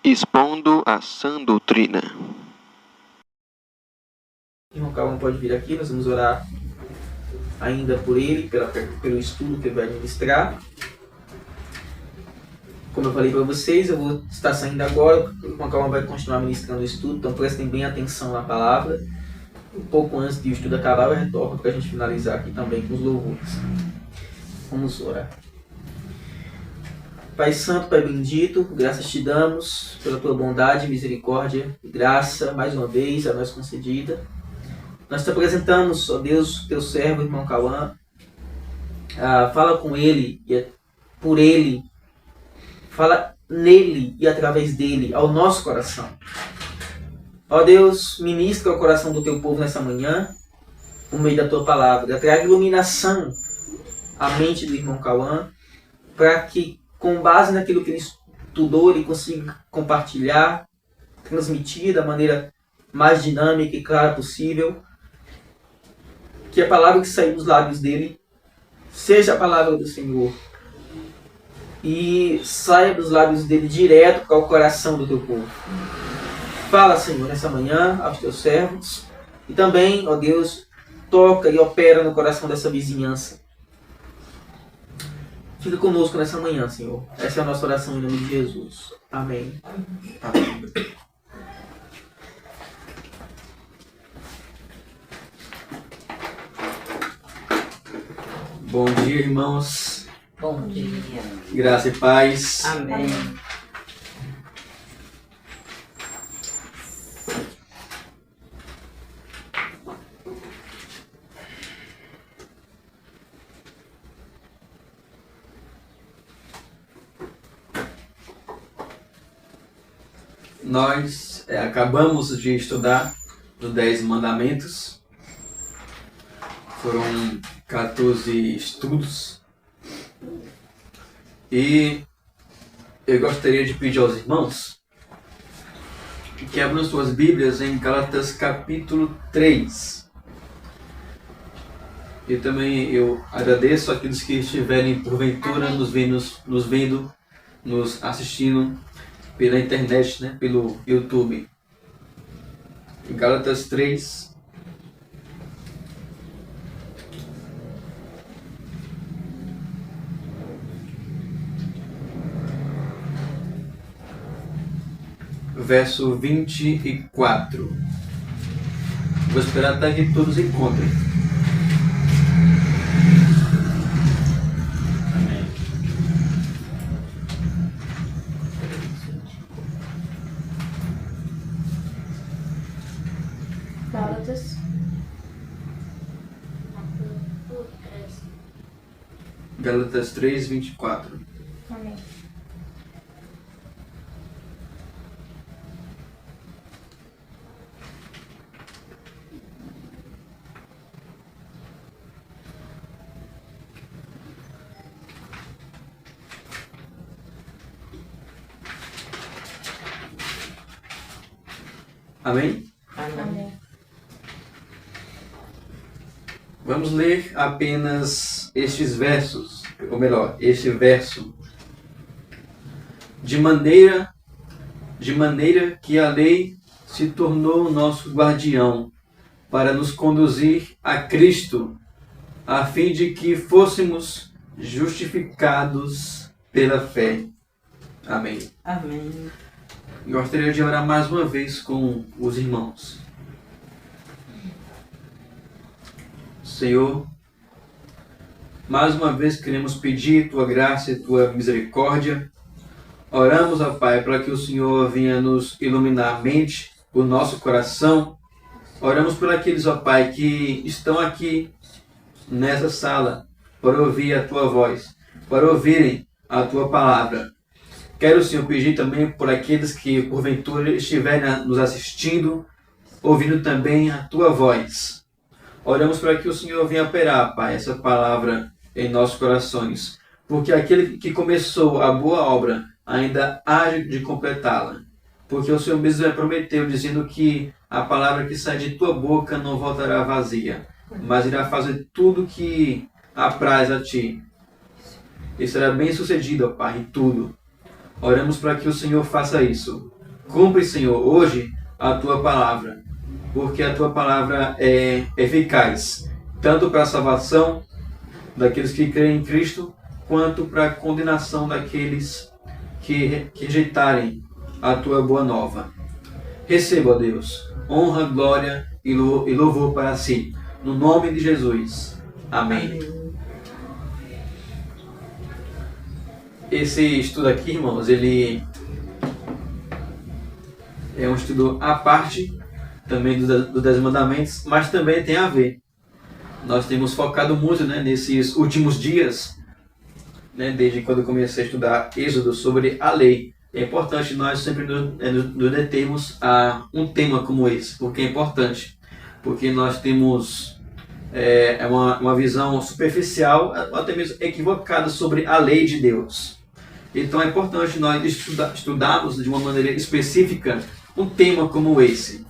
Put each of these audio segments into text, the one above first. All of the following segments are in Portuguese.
expondo a sã doutrina. Irmão Cauã pode vir aqui, nós vamos orar ainda por ele, pelo estudo que ele vai administrar. Como eu falei para vocês, eu vou estar saindo agora, o irmão Cauã vai continuar ministrando o estudo, então prestem bem atenção na palavra. Um pouco antes de o estudo acabar, eu retorno para a gente finalizar aqui também com os louvores. Vamos orar. Pai Santo, Pai Bendito, graças te damos pela tua bondade, misericórdia e graça, mais uma vez, a nós concedida. Nós te apresentamos, ó Deus, teu servo, irmão Cauã. Fala com ele e por ele. Fala nele e através dele ao nosso coração. Ó Deus, ministra o coração do teu povo nessa manhã, por meio da tua palavra. Traga iluminação à mente do irmão Cauã, para que, com base naquilo que ele estudou, ele consiga compartilhar, transmitir da maneira mais dinâmica e clara possível. Que a palavra que sair dos lábios dele seja a palavra do Senhor e saia dos lábios dele direto para o coração do teu povo. Fala, Senhor, nessa manhã aos teus servos e também, ó Deus, toca e opera no coração dessa vizinhança. Fica conosco nessa manhã, Senhor. Essa é a nossa oração em nome de Jesus. Amém. Amém. Bom dia, irmãos. Bom dia. Graça e paz. Amém. Nós acabamos de estudar os 10 mandamentos. Foram 14 estudos. E eu gostaria de pedir aos irmãos que abram suas Bíblias em Gálatas capítulo 3. E também eu agradeço àqueles que estiverem porventura nos assistindo pela internet, né, pelo YouTube. Gálatas 3. Verso 24. Vou esperar até que todos encontrem. Amém. Gálatas. Gálatas 3, 24. Amém. Amém? Amém. Vamos ler apenas estes versos, ou melhor, este verso. De maneira que a lei se tornou nosso guardião para nos conduzir a Cristo, a fim de que fôssemos justificados pela fé. Amém. Amém. Gostaria de orar mais uma vez com os irmãos. Senhor, mais uma vez queremos pedir Tua graça e Tua misericórdia. Oramos, ó Pai, para que o Senhor venha nos iluminar a mente, o nosso coração. Oramos por aqueles, ó Pai, que estão aqui nessa sala para ouvir a Tua voz, para ouvirem a Tua palavra. Quero, Senhor, pedir também por aqueles que, porventura, estiverem nos assistindo, ouvindo também a Tua voz. Oramos para que o Senhor venha operar, Pai, essa palavra em nossos corações, porque aquele que começou a boa obra ainda há de completá-la, porque o Senhor mesmo prometeu, dizendo que a palavra que sai de Tua boca não voltará vazia, mas irá fazer tudo que apraz a Ti, e será bem sucedido, ó Pai, em tudo. Oramos para que o Senhor faça isso. Cumpre, Senhor, hoje a tua palavra, porque a tua palavra é eficaz, tanto para a salvação daqueles que creem em Cristo, quanto para a condenação daqueles que rejeitarem a tua boa nova. Receba, ó Deus, honra, glória e louvor para si, no nome de Jesus. Amém. Esse estudo aqui, irmãos, ele é um estudo à parte também dos 10 mandamentos, mas também tem a ver. Nós temos focado muito, né, nesses últimos dias, né, desde quando eu comecei a estudar Êxodo sobre a lei. É importante nós sempre nos determos a um tema como esse, porque é importante, porque nós temos uma visão superficial, até mesmo equivocada sobre a lei de Deus. Então é importante nós estudarmos de uma maneira específica um tema como esse.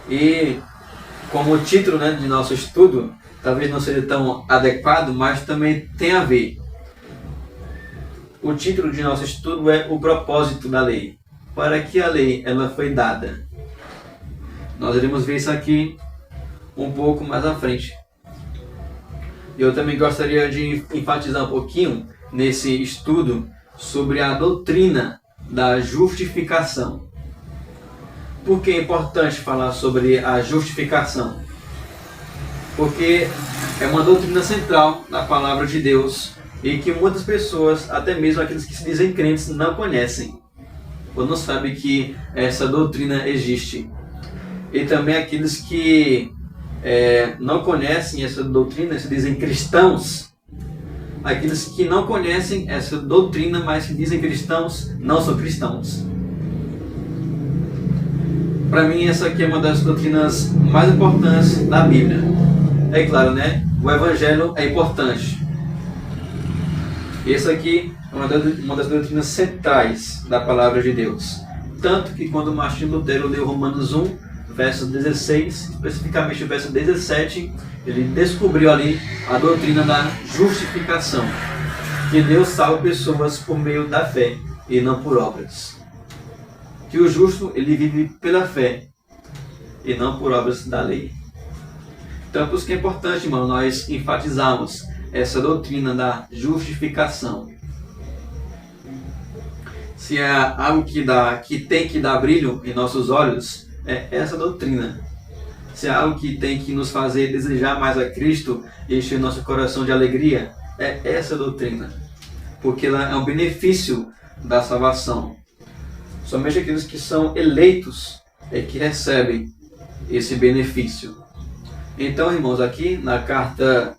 E como o título, né, de nosso estudo talvez não seja tão adequado, mas também tem a ver. O título de nosso estudo é o propósito da lei. Para que a lei ela foi dada? Nós iremos ver isso aqui um pouco mais à frente. Eu também gostaria de enfatizar um pouquinho nesse estudo sobre a doutrina da justificação. Por que é importante falar sobre a justificação? Porque é uma doutrina central na palavra de Deus e que muitas pessoas, até mesmo aqueles que se dizem crentes, não conhecem ou não sabem que essa doutrina existe. E também aqueles que não conhecem essa doutrina, se dizem cristãos, aqueles que não conhecem essa doutrina, mas se dizem cristãos, não são cristãos. Para mim, essa aqui é uma das doutrinas mais importantes da Bíblia. É claro, né? O Evangelho é importante. Essa aqui é uma das doutrinas centrais da palavra de Deus. Tanto que quando Martinho Lutero leu Romanos 1, verso 16, especificamente o verso 17, ele descobriu ali a doutrina da justificação. Que Deus salva pessoas por meio da fé e não por obras. Que o justo ele vive pela fé e não por obras da lei. Então, por isso que é importante, irmão, nós enfatizarmos essa doutrina da justificação. Se é algo que tem que dar brilho em nossos olhos, é essa doutrina. Se é algo que tem que nos fazer desejar mais a Cristo e encher nosso coração de alegria, é essa doutrina. Porque ela é um benefício da salvação. Somente aqueles que são eleitos é que recebem esse benefício. Então, irmãos, aqui na carta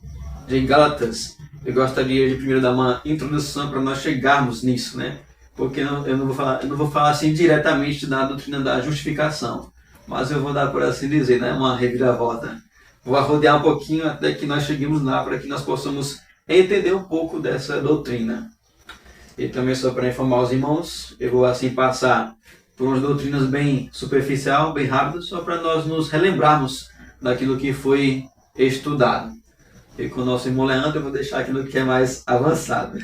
de Gálatas, eu gostaria de primeiro dar uma introdução para nós chegarmos nisso, né? Porque eu não vou falar assim diretamente da doutrina da justificação, mas eu vou dar, por assim dizer, né, uma reviravolta. Vou arrodear um pouquinho até que nós cheguemos lá, para que nós possamos entender um pouco dessa doutrina. E também só para informar os irmãos, eu vou assim passar por umas doutrinas bem superficial, bem rápidas, só para nós nos relembrarmos daquilo que foi estudado. E com o nosso irmão Leandro eu vou deixar aquilo que é mais avançado.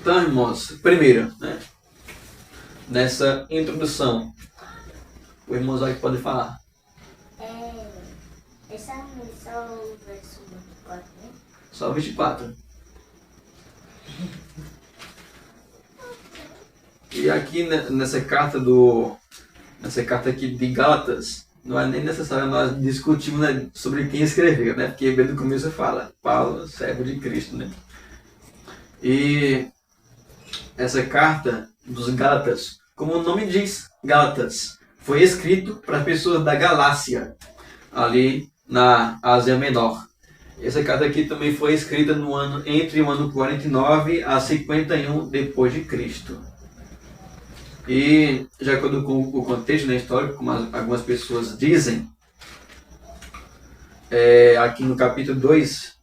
Então, irmãos, primeiro, né, nessa introdução, o irmão Zói pode falar. Essa é só o verso 24, né? Só 24. E aqui nessa carta aqui de Gálatas, não é nem necessário nós discutirmos, né, sobre quem escreveu, né? Porque bem no começo fala, Paulo, servo de Cristo, né? E essa carta dos Gálatas, como o nome diz, Gálatas, foi escrito para as pessoas da Galácia, ali na Ásia Menor. Essa carta aqui também foi escrita entre o ano 49 a 51 depois de Cristo. E, de acordo com o contexto, né, histórico, como algumas pessoas dizem, aqui no capítulo 2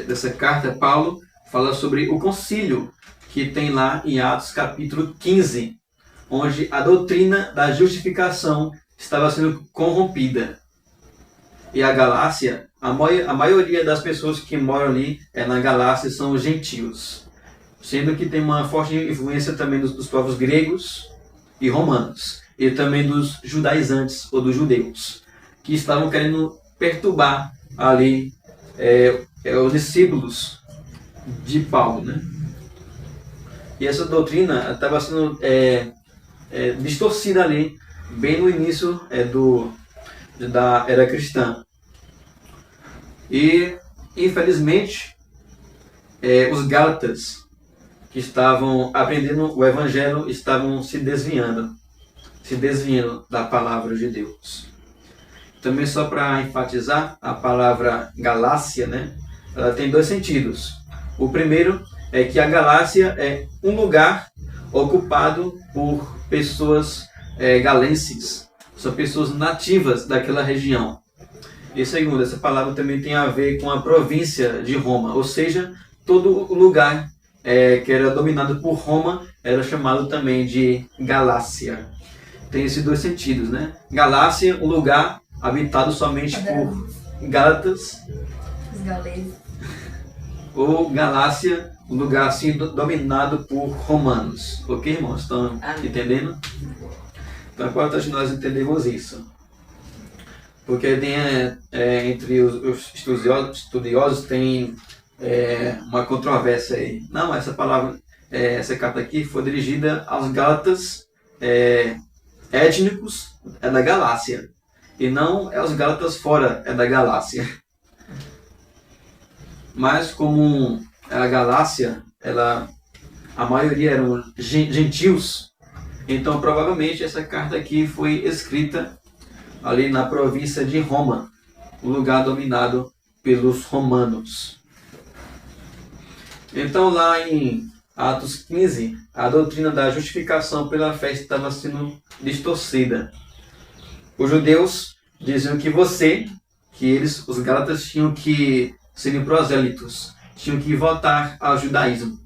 dessa carta, Paulo fala sobre o concílio que tem lá em Atos capítulo 15, onde a doutrina da justificação estava sendo corrompida. E a Galácia, a maioria das pessoas que moram ali na Galácia são os gentios. sendo que tem uma forte influência também dos povos gregos e romanos, e também dos judaizantes ou dos judeus, que estavam querendo perturbar ali os discípulos de Paulo, né? E essa doutrina estava sendo distorcida ali, bem no início da era cristã. E, infelizmente, os gálatas que estavam aprendendo o Evangelho estavam se desviando da palavra de Deus. Também, só para enfatizar, a palavra Galácia, né, ela tem dois sentidos. O primeiro é que a Galácia é um lugar ocupado por pessoas galenses, são pessoas nativas daquela região. E segundo, essa palavra também tem a ver com a província de Roma, ou seja, todo o lugar que era dominado por Roma era chamado também de Galácia. Tem esses dois sentidos, né? Galácia, um lugar habitado somente por gálatas. Os gauleses. Ou Galácia, um lugar assim dominado por romanos. Ok, irmãos? Estão entendendo? Então, é importante nós entendermos isso. Porque tem, entre os estudiosos tem uma controvérsia aí. Não, essa palavra, essa carta aqui foi dirigida aos gálatas étnicos da Galácia. E não aos gálatas fora da Galácia. Mas como a Galácia, a maioria eram gentios, então provavelmente essa carta aqui foi escrita ali na província de Roma, um lugar dominado pelos romanos. Então lá em Atos 15, a doutrina da justificação pela fé estava sendo distorcida. Os judeus diziam que eles, os gálatas, tinham que serem prosélitos, tinham que voltar ao judaísmo,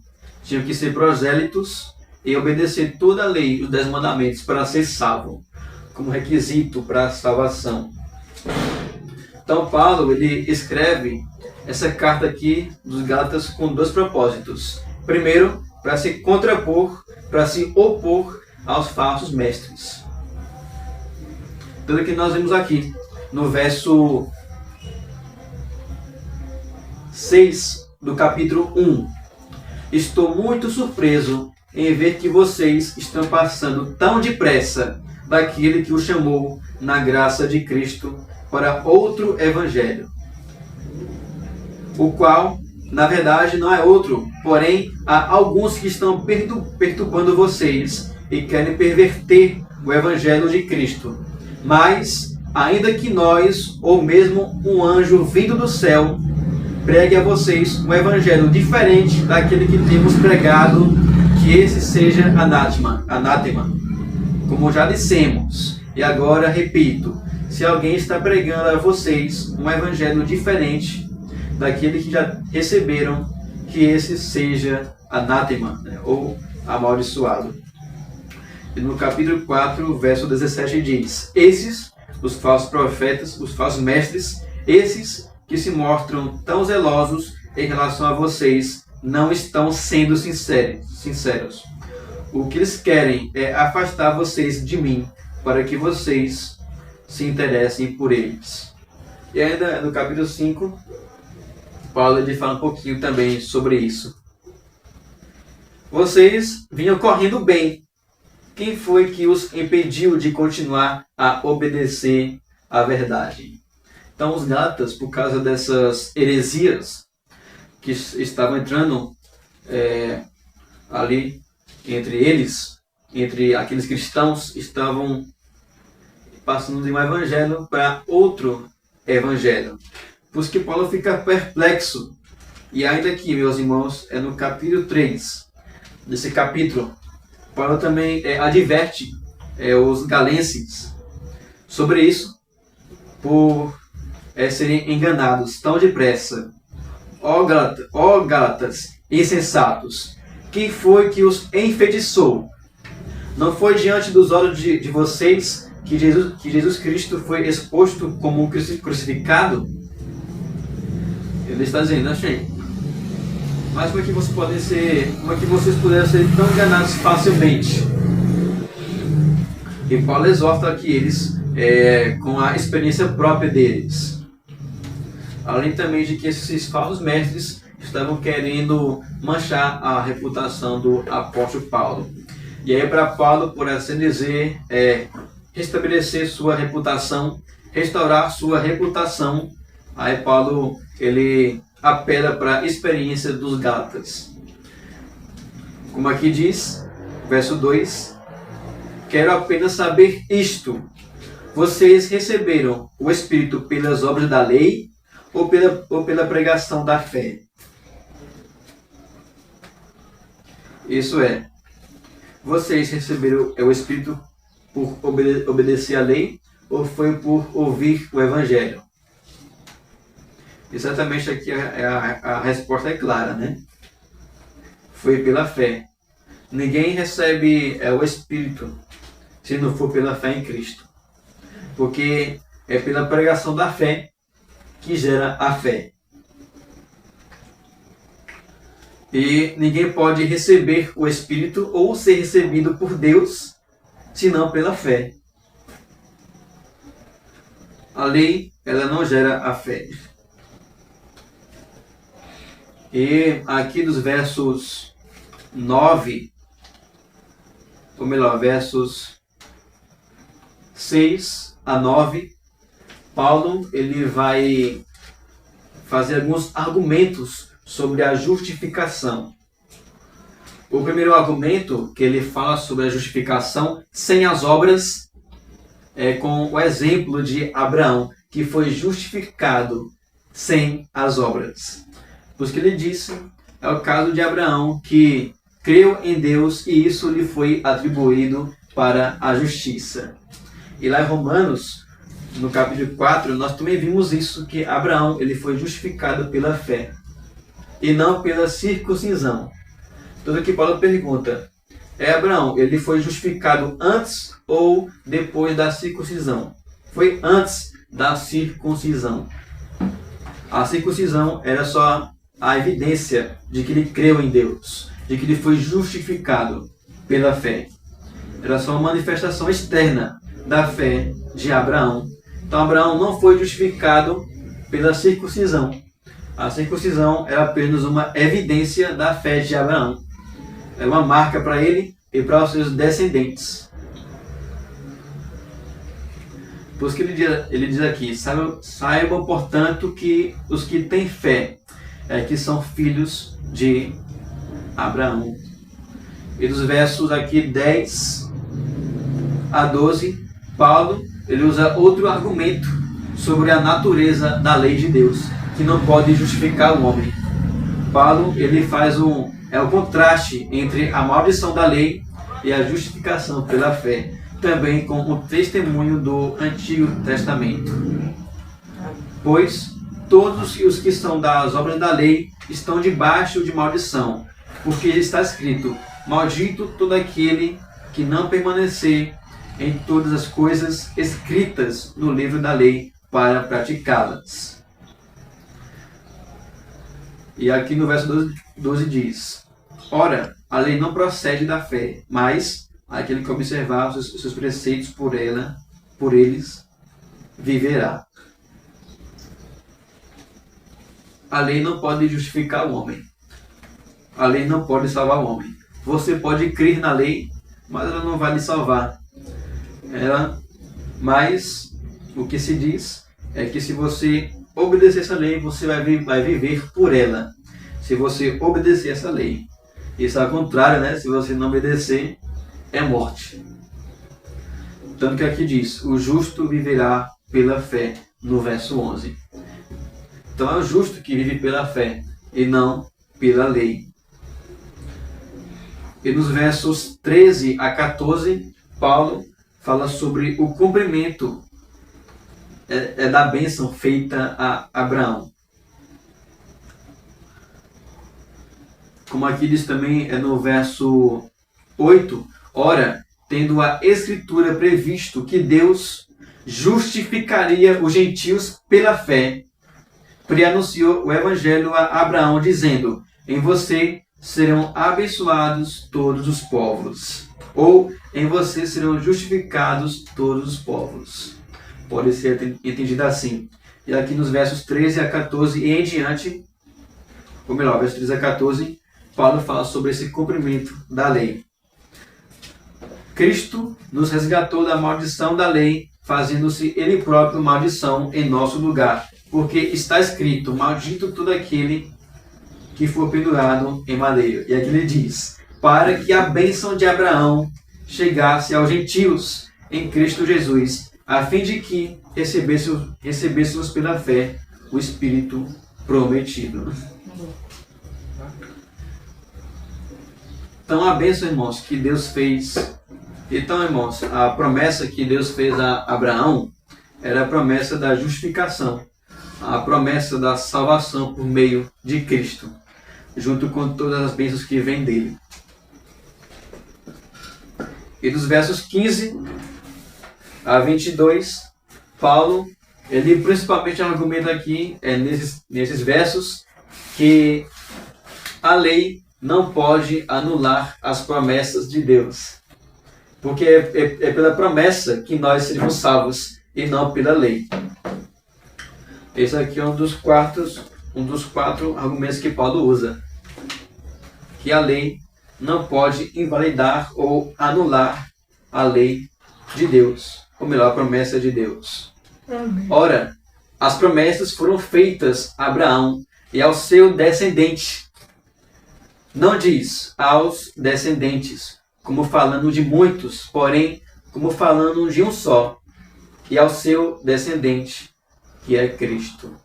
tinham que ser prosélitos e obedecer toda a lei, os 10 mandamentos, para ser salvo, como requisito para a salvação. Então Paulo, ele escreve essa carta aqui dos Gálatas com dois propósitos. Primeiro, para se contrapor, para se opor aos falsos mestres. Tudo que nós vemos aqui no verso 6 do capítulo 1. Estou muito surpreso em ver que vocês estão passando tão depressa daquele que o chamou na graça de Cristo para outro evangelho, o qual, na verdade, não é outro, porém há alguns que estão perturbando vocês e querem perverter o evangelho de Cristo. Mas, ainda que nós, ou mesmo um anjo vindo do céu, pregue a vocês um evangelho diferente daquele que temos pregado, que esse seja anátema. Como já dissemos, e agora repito, se alguém está pregando a vocês um evangelho diferente daquele que já receberam, que esse seja anátema, né, ou amaldiçoado. E no capítulo 4, verso 17 diz: esses, os falsos profetas, os falsos mestres, esses que se mostram tão zelosos em relação a vocês, não estão sendo sinceros. O que eles querem é afastar vocês de mim, para que vocês se interessem por eles. E ainda no capítulo 5, Paulo ele fala um pouquinho também sobre isso. Vocês vinham correndo bem. Quem foi que os impediu de continuar a obedecer à verdade? Então os Gálatas, por causa dessas heresias que estavam entrando ali entre eles, entre aqueles cristãos, estavam passando de um evangelho para outro evangelho. Por isso que Paulo fica perplexo. E ainda aqui, meus irmãos, é no capítulo 3 desse capítulo, Paulo também adverte os galenses sobre isso, por serem enganados tão depressa. Ó Gálatas insensatos, quem foi que os enfeitiçou? Não foi diante dos olhos de vocês que Jesus Cristo foi exposto como um crucificado? Ele está dizendo assim: Mas como é que vocês puderam ser tão enganados facilmente? E Paulo exorta aqui eles com a experiência própria deles. Além também de que esses falsos mestres estavam querendo manchar a reputação do apóstolo Paulo. E aí para Paulo, por assim dizer, restabelecer sua reputação, restaurar sua reputação, aí Paulo ele apela para a experiência dos Gálatas. Como aqui diz, verso 2, quero apenas saber isto, vocês receberam o Espírito pelas obras da lei ou pela pregação da fé? Isso é, vocês receberam o Espírito por obedecer à lei ou foi por ouvir o Evangelho? Exatamente aqui a resposta é clara, né? Foi pela fé. Ninguém recebe o Espírito se não for pela fé em Cristo. Porque é pela pregação da fé que gera a fé. E ninguém pode receber o Espírito ou ser recebido por Deus senão pela fé. A lei, ela não gera a fé. E aqui dos versos 9, ou melhor, versos 6 a 9, Paulo ele vai fazer alguns argumentos sobre a justificação. O primeiro argumento que ele fala sobre a justificação sem as obras é com o exemplo de Abraão, que foi justificado sem as obras. Por isso que ele disse, é o caso de Abraão, que creu em Deus e isso lhe foi atribuído para a justiça. E lá em Romanos, no capítulo 4, nós também vimos isso, que Abraão ele foi justificado pela fé e não pela circuncisão. Tudo que Paulo pergunta, Abraão, ele foi justificado antes ou depois da circuncisão? Foi antes da circuncisão. A circuncisão era só a evidência de que ele creu em Deus, de que ele foi justificado pela fé. Era só uma manifestação externa da fé de Abraão. Então Abraão não foi justificado pela circuncisão. A circuncisão era apenas uma evidência da fé de Abraão. Era uma marca para ele e para os seus descendentes. Por isso que ele diz aqui, saibam, portanto, que os que têm fé que são filhos de Abraão. E dos versos aqui 10 a 12, Paulo ele usa outro argumento sobre a natureza da lei de Deus, que não pode justificar o homem. Paulo ele faz o contraste entre a maldição da lei e a justificação pela fé, também com o testemunho do Antigo Testamento. Pois todos os que são das obras da lei estão debaixo de maldição, porque está escrito, maldito todo aquele que não permanecer em todas as coisas escritas no livro da lei para praticá-las. E aqui no verso 12 diz, ora, a lei não procede da fé, mas aquele que observar os seus preceitos por eles, viverá. A lei não pode justificar o homem. A lei não pode salvar o homem. Você pode crer na lei, mas ela não vai lhe salvar. Mas o que se diz é que se você obedecer essa lei, você vai viver por ela. Se você obedecer essa lei. Isso é ao contrário, né? Se você não obedecer, é morte. Tanto que aqui diz, o justo viverá pela fé, no verso 11. Então é o justo que vive pela fé e não pela lei. E nos versos 13 a 14, Paulo fala sobre o cumprimento da bênção feita a Abraão. Como aqui diz também no verso 8, ora, tendo a Escritura previsto que Deus justificaria os gentios pela fé, preanunciou o Evangelho a Abraão, dizendo, em você serão abençoados todos os povos. Ou em você serão justificados todos os povos. Pode ser entendido assim. E aqui nos versos 13 a 14 e em diante, ou melhor, versos 13 a 14, Paulo fala sobre esse cumprimento da lei. Cristo nos resgatou da maldição da lei, fazendo-se Ele próprio maldição em nosso lugar. Porque está escrito, maldito todo aquele que for pendurado em madeira. E aqui ele diz, para que a bênção de Abraão chegasse aos gentios em Cristo Jesus, a fim de que recebêssemos pela fé o Espírito prometido. Então a bênção, irmãos, que Deus fez. Então, irmãos, a promessa que Deus fez a Abraão era a promessa da justificação, a promessa da salvação por meio de Cristo, junto com todas as bênçãos que vêm dele. E dos versos 15 a 22, Paulo, ele principalmente argumenta aqui, nesses versos, que a lei não pode anular as promessas de Deus. Porque é pela promessa que nós seremos salvos e não pela lei. Esse aqui é um dos quatro argumentos que Paulo usa. Que a lei não pode invalidar ou anular a lei de Deus. Ou melhor, a promessa de Deus. Amém. Ora, as promessas foram feitas a Abraão e ao seu descendente. Não diz aos descendentes, como falando de muitos, porém, como falando de um só, e ao seu descendente, que é Cristo.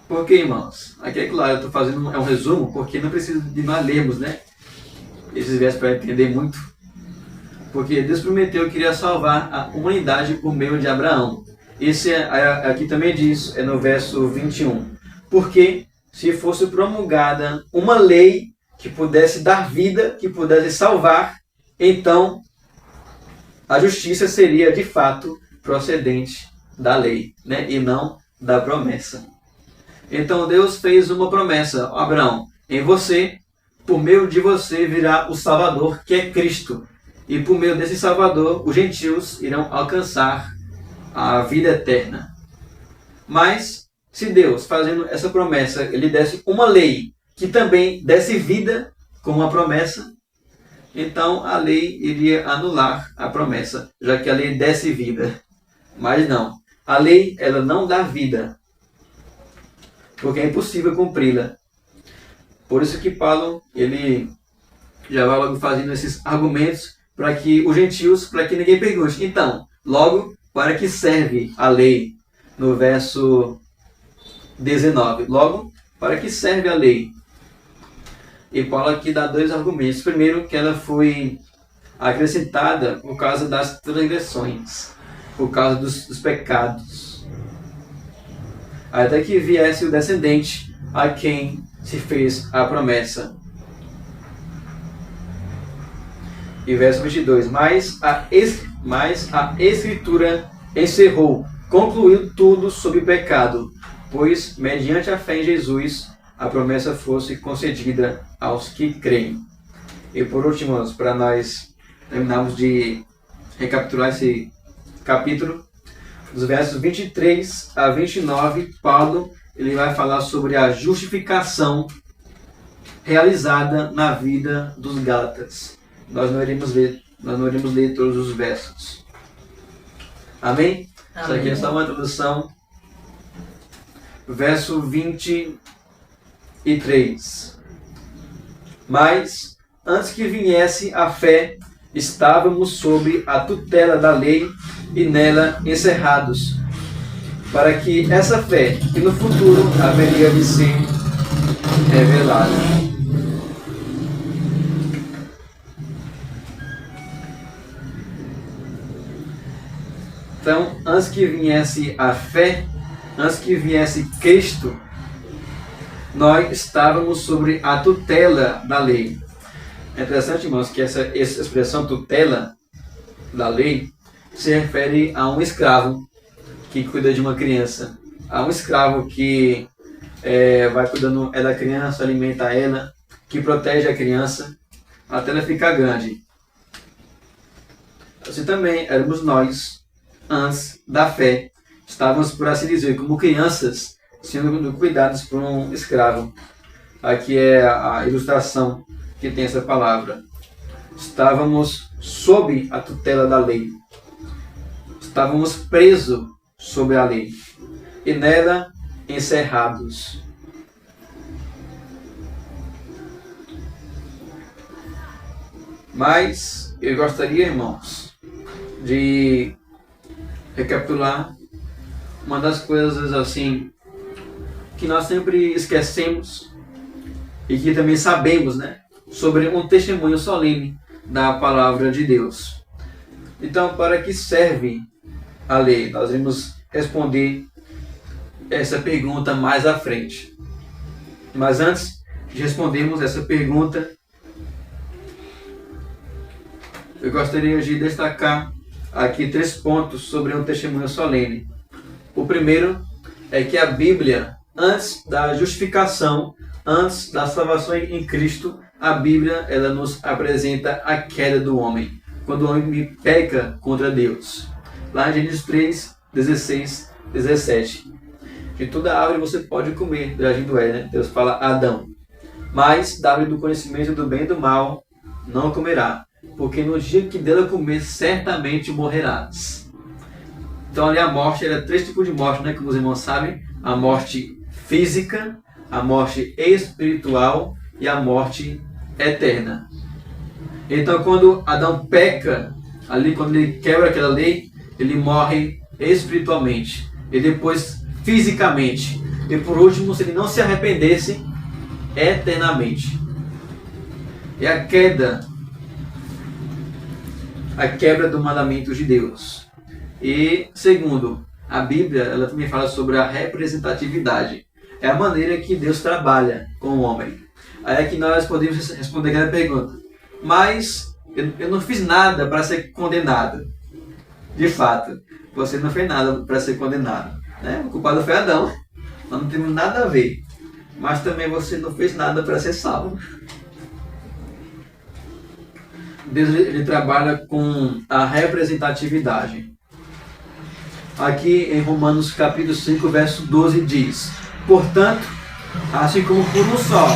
Por que, irmãos? Aqui é claro, eu estou fazendo um resumo, porque não precisa de nós lermos, né? Esses versos para entender muito. Porque Deus prometeu que iria salvar a humanidade por meio de Abraão. Esse aqui também diz, é no verso 21. Porque se fosse promulgada uma lei que pudesse dar vida, que pudesse salvar, então a justiça seria de fato procedente da lei, né? E não da promessa. Então Deus fez uma promessa, Abraão, em você, por meio de você virá o Salvador, que é Cristo. E por meio desse Salvador, os gentios irão alcançar a vida eterna. Mas, se Deus, fazendo essa promessa, ele desse uma lei que também desse vida com uma promessa, então a lei iria anular a promessa, já que a lei desse vida. Mas não, a lei ela não dá vida, porque é impossível cumpri-la. Por isso que Paulo, ele já vai logo fazendo esses argumentos para que os gentios, para que ninguém pergunte. Então, logo, para que serve a lei? No verso 19. Logo, para que serve a lei? E Paulo aqui dá dois argumentos. Primeiro, que ela foi acrescentada por causa das transgressões, por causa dos pecados. Até que viesse o descendente a quem se fez a promessa. E verso 22. Mas a Escritura encerrou, concluiu tudo sobre o pecado, pois, mediante a fé em Jesus, a promessa fosse concedida aos que creem. E por último, para nós terminarmos de recapitular esse capítulo, dos versos 23 a 29, Paulo ele vai falar sobre a justificação realizada na vida dos Gálatas. Nós não iremos ler todos os versos. Amém? Amém. Isso aqui é só uma introdução. Verso 23. Mas, antes que viesse a fé, estávamos sob a tutela da lei e nela encerrados, para que essa fé, que no futuro haveria de ser revelada. Então, antes que viesse a fé, antes que viesse Cristo, nós estávamos sobre a tutela da lei. É interessante, irmãos, que essa expressão tutela da lei se refere a um escravo que cuida de uma criança. A um escravo que vai cuidando da criança, alimenta ela, que protege a criança até ela ficar grande. Assim também éramos nós, antes da fé. Estávamos, por assim dizer, como crianças, sendo cuidados por um escravo. Aqui é a ilustração que tem essa palavra. Estávamos sob a tutela da lei. Estávamos presos sob a lei. E nela encerrados. Mas eu gostaria, irmãos, de recapitular uma das coisas assim que nós sempre esquecemos e que também sabemos, né, sobre um testemunho solene da palavra de Deus. Então, para que serve a lei? Nós vamos responder essa pergunta mais à frente. Mas antes de respondermos essa pergunta, eu gostaria de destacar aqui 3 pontos sobre um testemunho solene. O primeiro é que a Bíblia, antes da justificação, antes da salvação em Cristo, a Bíblia ela nos apresenta a queda do homem, quando o homem peca contra Deus. Lá em Gênesis 3, 16, 17. De toda árvore você pode comer, do jardim do Éden, né? Deus fala a Adão. Mas da árvore do conhecimento do bem e do mal não comerá, porque no dia que dela comer, certamente morrerás. Então ali a morte, era 3 tipos de morte, né, como os irmãos sabem. A morte física, a morte espiritual e a morte eterna. Então quando Adão peca, ali quando ele quebra aquela lei, ele morre espiritualmente. E depois fisicamente. E por último, se ele não se arrependesse, eternamente. E a queda, a quebra do mandamento de Deus. E segundo, a Bíblia ela também fala sobre a representatividade. É a maneira que Deus trabalha com o homem. Aí é que nós podemos responder aquela pergunta. Mas eu não fiz nada para ser condenado. De fato, você não fez nada para ser condenado, né? O culpado foi Adão. Nós não temos nada a ver. Mas também você não fez nada para ser salvo. Deus ele trabalha com a representatividade. Aqui em Romanos capítulo 5, verso 12 diz: portanto, assim como por um só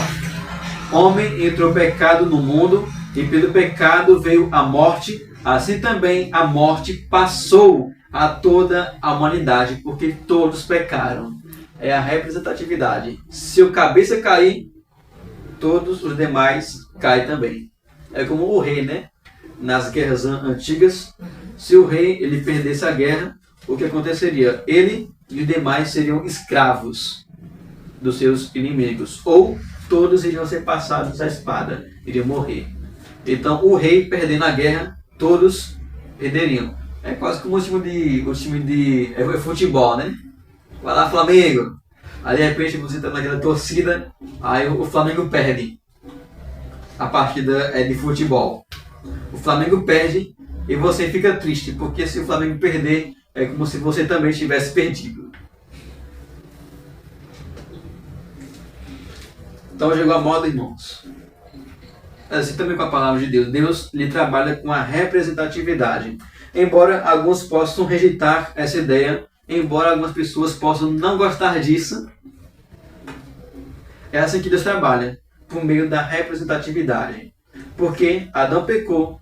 homem entrou o pecado no mundo, e pelo pecado veio a morte, assim também a morte passou a toda a humanidade, porque todos pecaram. É a representatividade. Se o cabeça cair, todos os demais caem também. É como o rei, né? Nas guerras antigas, se o rei ele perdesse a guerra, o que aconteceria? Ele e os demais seriam escravos dos seus inimigos. Ou todos iriam ser passados à espada, iriam morrer. Então o rei perdendo a guerra, todos perderiam. É quase como o time de futebol, né? Vai lá, Flamengo. Aí de repente você está naquela torcida, aí o Flamengo perde. A partida é de futebol. O Flamengo perde e você fica triste, porque se o Flamengo perder, é como se você também tivesse perdido. Então chegou a moda, irmãos. Assim também com a palavra de Deus. Deus lhe trabalha com a representatividade. Embora alguns possam rejeitar essa ideia, embora algumas pessoas possam não gostar disso, é assim que Deus trabalha, por meio da representatividade. Porque Adão pecou,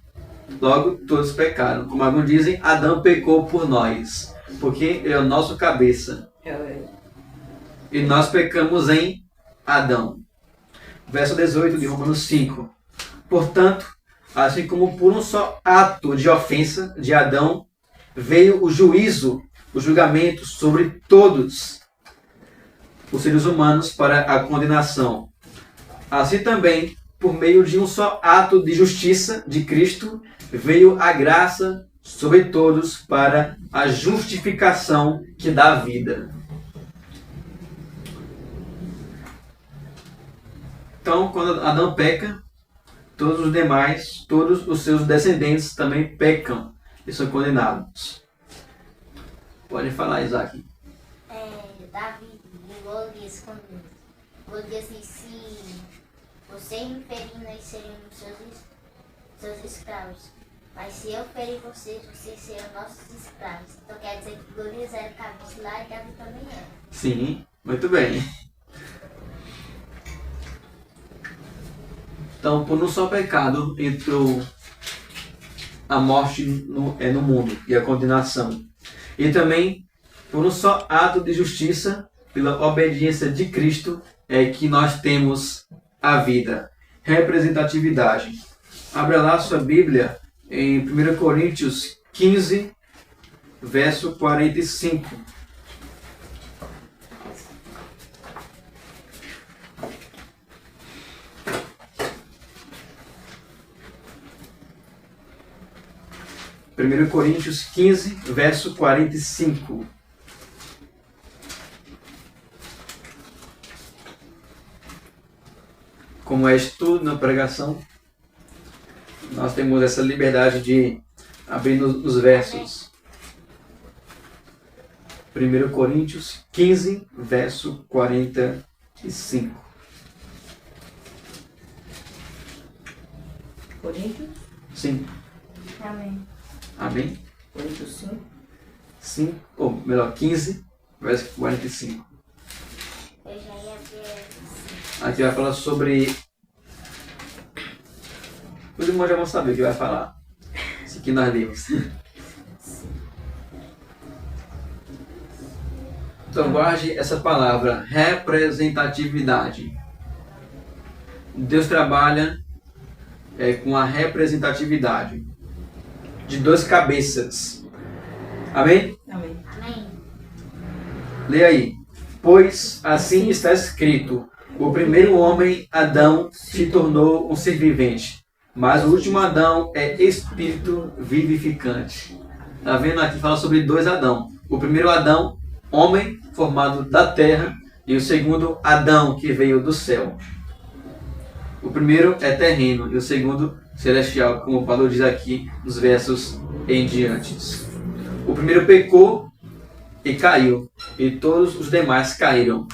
logo todos pecaram. Como alguns dizem, Adão pecou por nós, porque ele é o nosso cabeça. E nós pecamos em Adão. Verso 18 de Romanos 5. Portanto, assim como por um só ato de ofensa de Adão, veio o juízo, o julgamento sobre todos os seres humanos para a condenação. Assim também, por meio de um só ato de justiça de Cristo, veio a graça sobre todos para a justificação que dá vida. Então, quando Adão peca, todos os demais, todos os seus descendentes também pecam e são condenados. Pode falar, Isaac. Davi e Golias com Deus. porque assim, se você me ferir, nós seremos seus escravos. Mas se eu ferir vocês, vocês serão nossos escravos. Então quer dizer que Golias era cabeça lá e Davi também era. Sim, muito bem. Então, por um só pecado entrou a morte no mundo e a condenação. E também, por um só ato de justiça, pela obediência de Cristo, é que nós temos a vida. Representatividade. Abra lá sua Bíblia em 1 Coríntios 15, verso 45. Primeiro Coríntios 15, verso 45. Como é estudo na pregação, nós temos essa liberdade de abrir os versos. 1 Coríntios 15, verso 45. Coríntios? Sim. Amém. Amém? Coríntios 5. 5, ou melhor, 15, verso 45. Eu já ia ver. Aqui vai falar sobre... Os irmãos já vão saber o que vai falar. Isso aqui nós lemos. Então guarde essa palavra, representatividade. Deus trabalha com a representatividade de duas cabeças. Amém? Amém. Amém. Leia aí. Pois assim está escrito: o primeiro homem, Adão, se tornou um ser vivente, mas o último Adão é espírito vivificante. Está vendo aqui? Fala sobre dois Adão. O primeiro Adão, homem formado da terra, e o segundo Adão, que veio do céu. O primeiro é terreno e o segundo celestial, como Paulo diz aqui nos versos em diante. O primeiro pecou e caiu, e todos os demais caíram.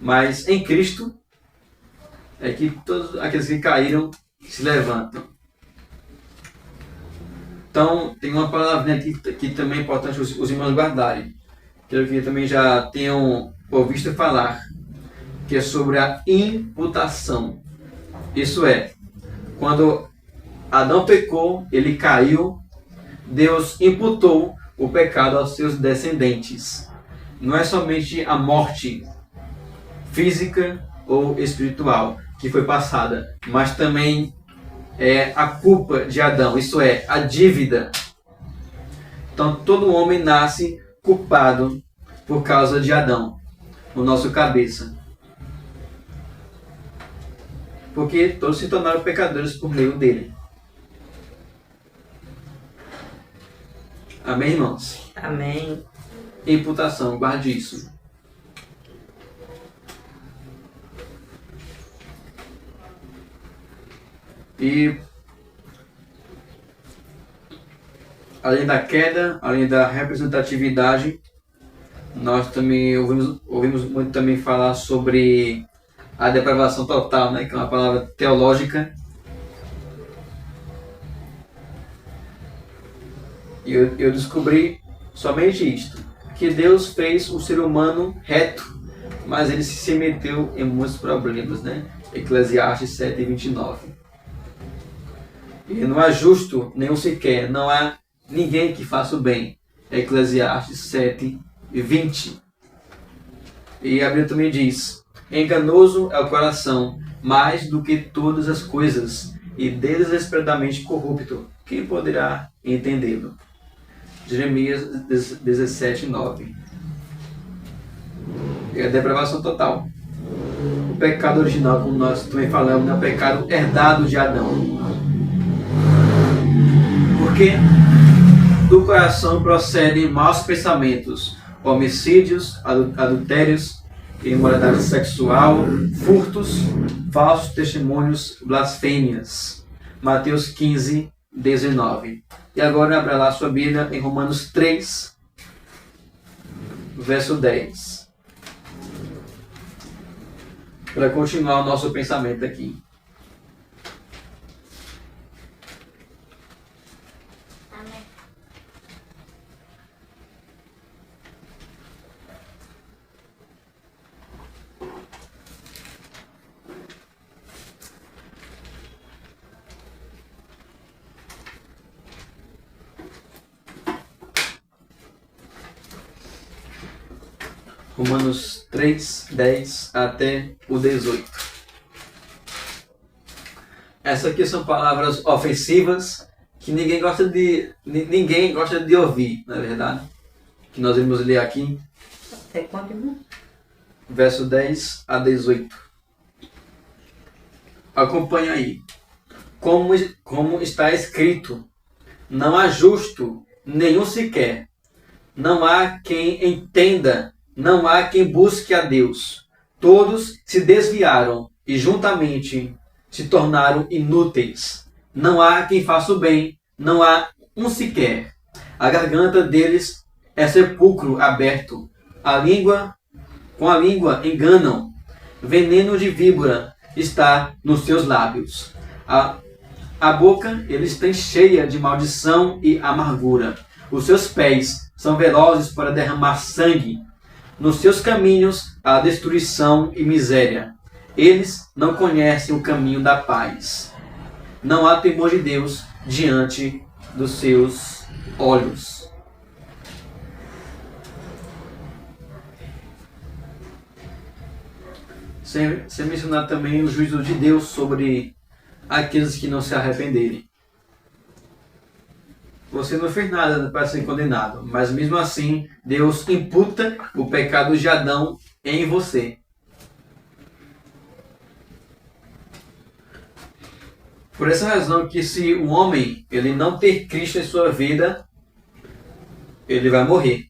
Mas em Cristo é que todos aqueles que caíram se levantam. Então, tem uma palavrinha aqui que também é importante os irmãos guardarem, que eu também já tenham ouvido falar, que é sobre a imputação. Isso é, quando Adão pecou, ele caiu, Deus imputou o pecado aos seus descendentes. Não é somente a morte física ou espiritual que foi passada, mas também a culpa de Adão, isso é, a dívida. Então todo homem nasce culpado por causa de Adão, o nosso cabeça. Porque todos se tornaram pecadores por meio dele. Amém, irmãos? Amém. Imputação, guarde isso. E além da queda, além da representatividade, nós também ouvimos muito também falar sobre a depravação total, né, que é uma palavra teológica. E eu descobri somente isto, que Deus fez o ser humano reto, mas ele se meteu em muitos problemas, né? Eclesiastes 7:29. E não há justo nenhum sequer, não há ninguém que faça o bem. Eclesiastes 7:20. E a Bíblia também diz: enganoso é o coração, mais do que todas as coisas, e desesperadamente corrupto. Quem poderá entendê-lo? Jeremias 17:9. É a depravação total. O pecado original, como nós também falamos, é o pecado herdado de Adão. Porque do coração procedem maus pensamentos, homicídios, adultérios, imoralidade sexual, furtos, falsos testemunhos, blasfêmias. Mateus 15:19. E agora abra lá sua Bíblia em Romanos 3, verso 10. para continuar o nosso pensamento aqui. Amém. Romanos 3, 10 até o 18. Essas aqui são palavras ofensivas que ninguém gosta de ouvir, não é verdade? Que nós vamos ler aqui, Até quanto, irmão? verso 10 a 18. Acompanha aí. Como está escrito, não há justo nenhum sequer, não há quem entenda, não há quem busque a Deus. Todos se desviaram e juntamente se tornaram inúteis. Não há quem faça o bem, não há um sequer. A garganta deles é sepulcro aberto. Com a língua enganam. Veneno de víbora está nos seus lábios. A boca eles têm cheia de maldição e amargura. Os seus pés são velozes para derramar sangue. Nos seus caminhos há destruição e miséria. Eles não conhecem o caminho da paz. Não há temor de Deus diante dos seus olhos. Sem mencionar também o juízo de Deus sobre aqueles que não se arrependerem. Você não fez nada para ser condenado, mas mesmo assim Deus imputa o pecado de Adão em você. Por essa razão que se o homem ele não ter Cristo em sua vida, ele vai morrer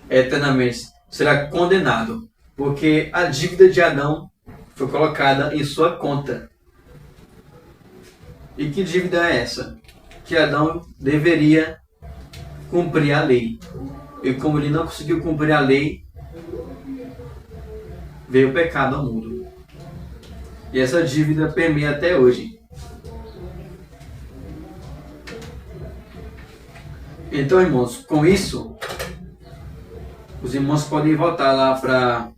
eternamente, será condenado, porque a dívida de Adão foi colocada em sua conta. E que dívida é essa? Que Adão deveria cumprir a lei. E como ele não conseguiu cumprir a lei, veio o pecado ao mundo. E essa dívida permeia até hoje. Então, irmãos, com isso, os irmãos podem voltar lá para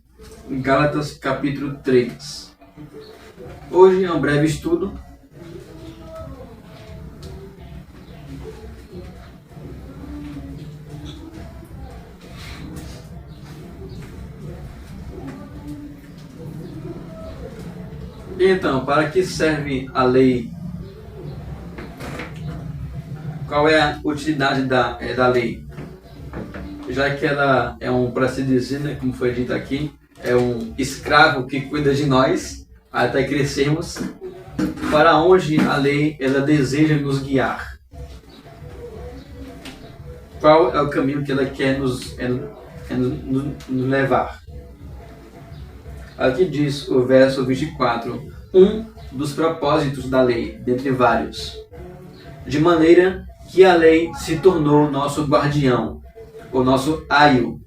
Gálatas capítulo 3. Hoje é um breve estudo. Então, para que serve a lei? Qual é a utilidade da lei? Já que ela é para se dizer, né, como foi dito aqui, é um escravo que cuida de nós até crescermos, para onde a lei ela deseja nos guiar. Qual é o caminho que ela quer nos levar? Aqui diz o verso 24, um dos propósitos da lei, dentre vários. De maneira que a lei se tornou nosso guardião, o nosso aio,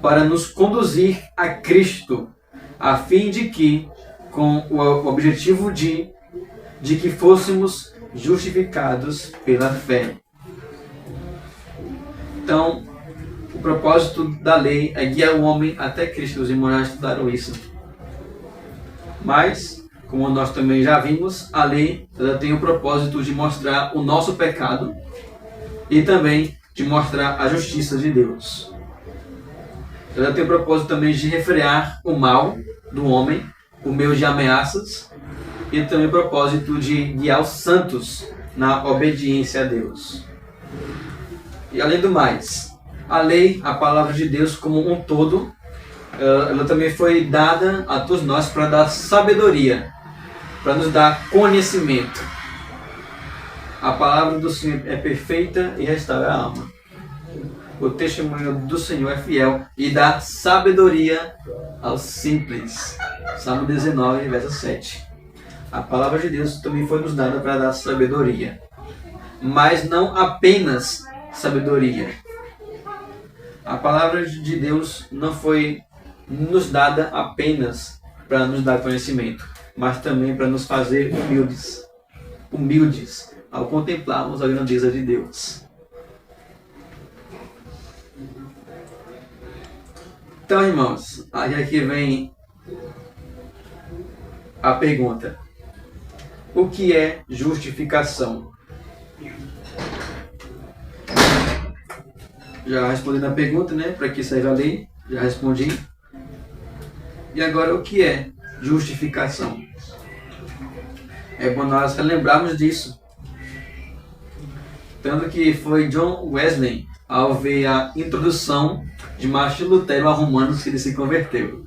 para nos conduzir a Cristo, a fim de que, com o objetivo de que fôssemos justificados pela fé. Então, o propósito da lei é guiar o homem até Cristo. Os irmãos já estudaram isso. Mas, como nós também já vimos, a lei ela tem o propósito de mostrar o nosso pecado e também de mostrar a justiça de Deus. Ela tem o propósito também de refrear o mal do homem por meio de ameaças e também o propósito de guiar os santos na obediência a Deus. E além do mais, a lei, a palavra de Deus como um todo, ela também foi dada a todos nós para dar sabedoria, para nos dar conhecimento. A palavra do Senhor é perfeita e restaura a alma. O testemunho do Senhor é fiel e dá sabedoria aos simples. Salmo 19, verso 7. A palavra de Deus também foi nos dada para dar sabedoria. Mas não apenas sabedoria. A palavra de Deus não foi nos dada apenas para nos dar conhecimento, mas também para nos fazer humildes ao contemplarmos a grandeza de Deus. Então, irmãos, aí aqui vem a pergunta: o que é justificação? Já respondi na pergunta, né? Para que serve a lei? Já respondi. E agora, o que é justificação? É bom nós relembrarmos disso. Tanto que foi John Wesley, ao ver a introdução de Martim Lutero a Romanos, que ele se converteu.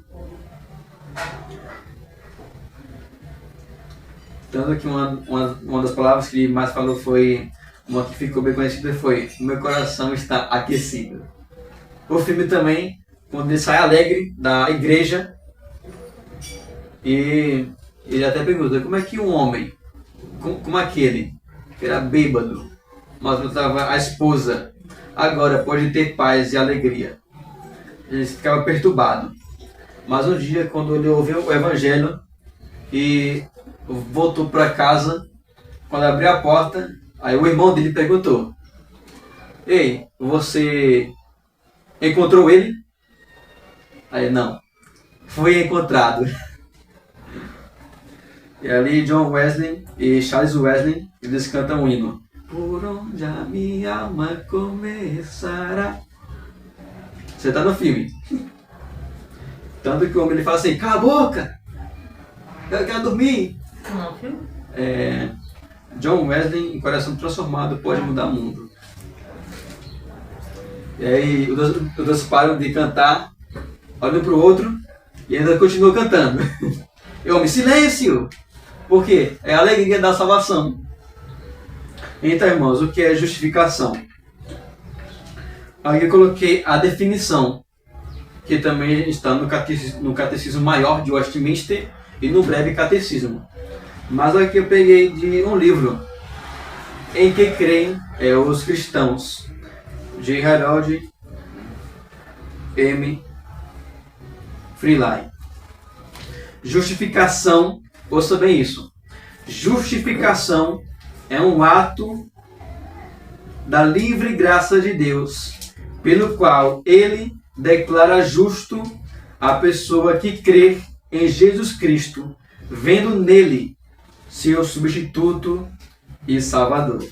Tanto que uma das palavras que ele mais falou foi, uma que ficou bem conhecida foi: meu coração está aquecido. O filme também, quando ele sai alegre da igreja, e ele até pergunta: como é que um homem, como aquele, que era bêbado, mas matava a esposa, agora pode ter paz e alegria? Ele ficava perturbado. Mas um dia, quando ele ouviu o evangelho e voltou para casa, quando abriu a porta, aí o irmão dele perguntou: ei, você encontrou ele? Aí: não, foi encontrado. E ali John Wesley e Charles Wesley, eles cantam um hino: por onde a minha alma começará. Você está no filme. Tanto que o homem ele fala assim: cala a boca, eu quero dormir. Não, filme? John Wesley, em coração transformado, pode mudar o mundo. E aí os dois param de cantar, olham para o outro e ainda continuam cantando. E o homem: silêncio! Por quê? É a alegria da salvação. Então, irmãos, o que é justificação? Aí eu coloquei a definição, que também está no Catecismo Maior de Westminster e no Breve Catecismo. Mas aqui eu peguei de um livro, Em que creem os cristãos, de Harold M. Freeline. Justificação, ouça bem isso. Justificação é um ato da livre graça de Deus, pelo qual Ele declara justo a pessoa que crê em Jesus Cristo, vendo nele seu substituto e Salvador.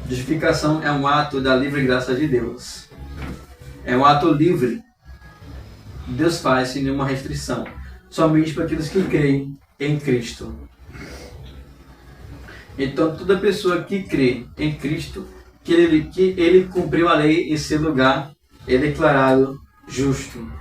Justificação é um ato da livre graça de Deus. É um ato livre. Deus faz sem nenhuma restrição, somente para aqueles que creem em Cristo. Então, toda pessoa que crê em Cristo, que ele cumpriu a lei em seu lugar, é declarado justo.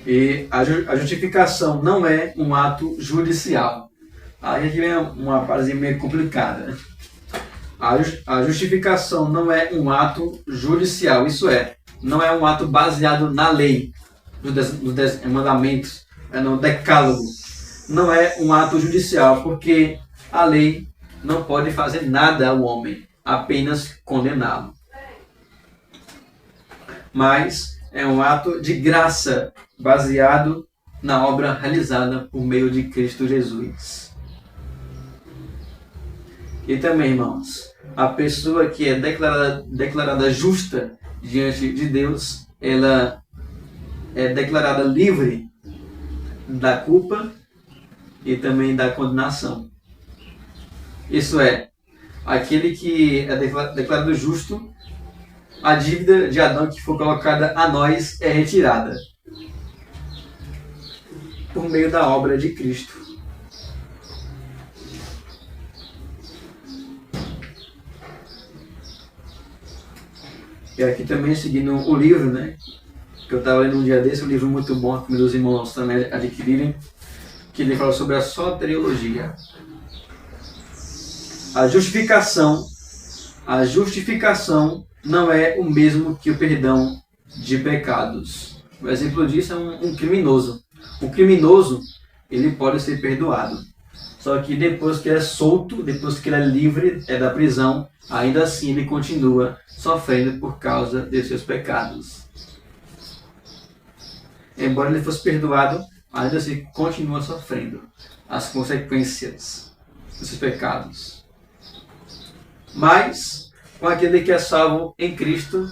E a justificação não é um ato judicial. Aí aqui vem uma frase meio complicada. A justificação não é um ato judicial, isso é, não é um ato baseado na lei, nos mandamentos, no decálogo. Não é um ato judicial, porque a lei não pode fazer nada ao homem, apenas condená-lo. Mas é um ato de graça, baseado na obra realizada por meio de Cristo Jesus. E também, irmãos, a pessoa que é declarada justa diante de Deus, ela é declarada livre da culpa e também da condenação. Isso é, aquele que é declarado justo, a dívida de Adão que for colocada a nós é retirada por meio da obra de Cristo. E aqui também, seguindo o livro, né, que eu estava lendo um dia desse, um livro muito bom que meus irmãos também adquirirem, que ele fala sobre a soteriologia. A justificação não é o mesmo que o perdão de pecados. O exemplo disso é um criminoso. O criminoso, ele pode ser perdoado. Só que depois que ele é solto, depois que ele é livre da prisão, ainda assim ele continua sofrendo por causa de seus pecados. Embora ele fosse perdoado, ainda assim continua sofrendo as consequências dos seus pecados. Mas, com aquele que é salvo em Cristo,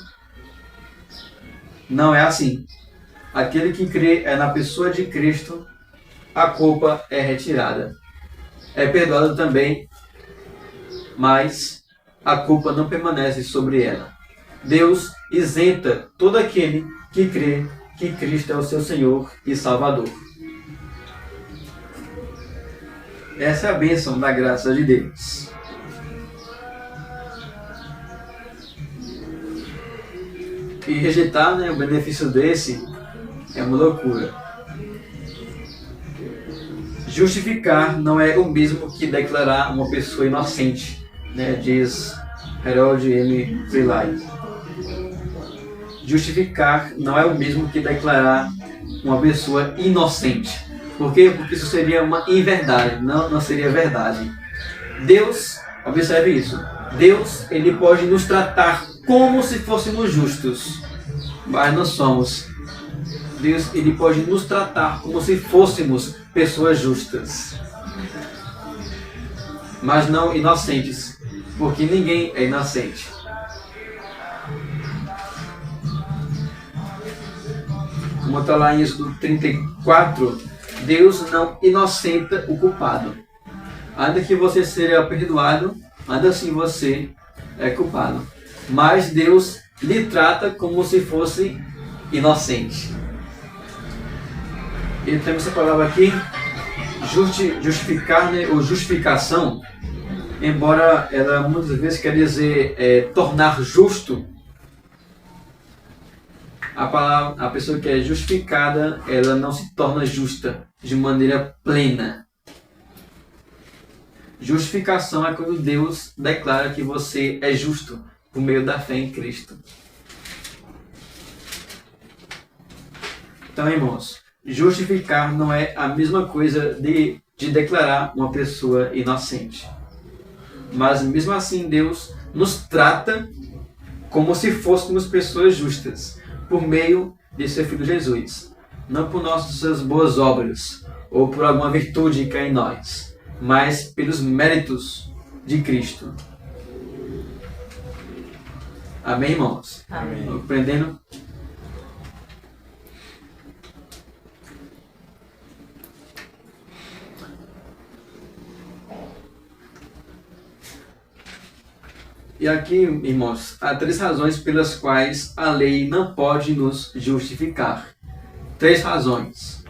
não é assim. Aquele que crê na pessoa de Cristo, a culpa é retirada. É perdoado também, mas a culpa não permanece sobre ela. Deus isenta todo aquele que crê que Cristo é o seu Senhor e Salvador. Essa é a bênção da graça de Deus. E rejeitar, o benefício desse é uma loucura. Justificar não é o mesmo que declarar uma pessoa inocente, diz Harold M. Freeland. Justificar não é o mesmo que declarar uma pessoa inocente. Por quê? Porque isso seria uma inverdade, não seria verdade. Deus, observe isso, Deus ele pode nos tratar como se fôssemos justos, mas não somos. Deus ele pode nos tratar como se fôssemos pessoas justas, mas não inocentes, porque ninguém é inocente. Como está lá em Êxodo 34, Deus não inocenta o culpado. Ainda que você seja perdoado, ainda assim você é culpado. Mas Deus lhe trata como se fosse inocente. E temos essa palavra aqui, justificar, ou justificação, embora ela muitas vezes quer dizer tornar justo. A pessoa que é justificada, ela não se torna justa de maneira plena. Justificação é quando Deus declara que você é justo por meio da fé em Cristo. Então, irmãos, justificar não é a mesma coisa de declarar uma pessoa inocente. Mas mesmo assim Deus nos trata como se fôssemos pessoas justas, por meio de seu Filho Jesus. Não por nossas boas obras, ou por alguma virtude que há em nós, mas pelos méritos de Cristo. Amém, irmãos? Amém. Compreendendo? E aqui, irmãos, há 3 razões pelas quais a lei não pode nos justificar. 3 razões.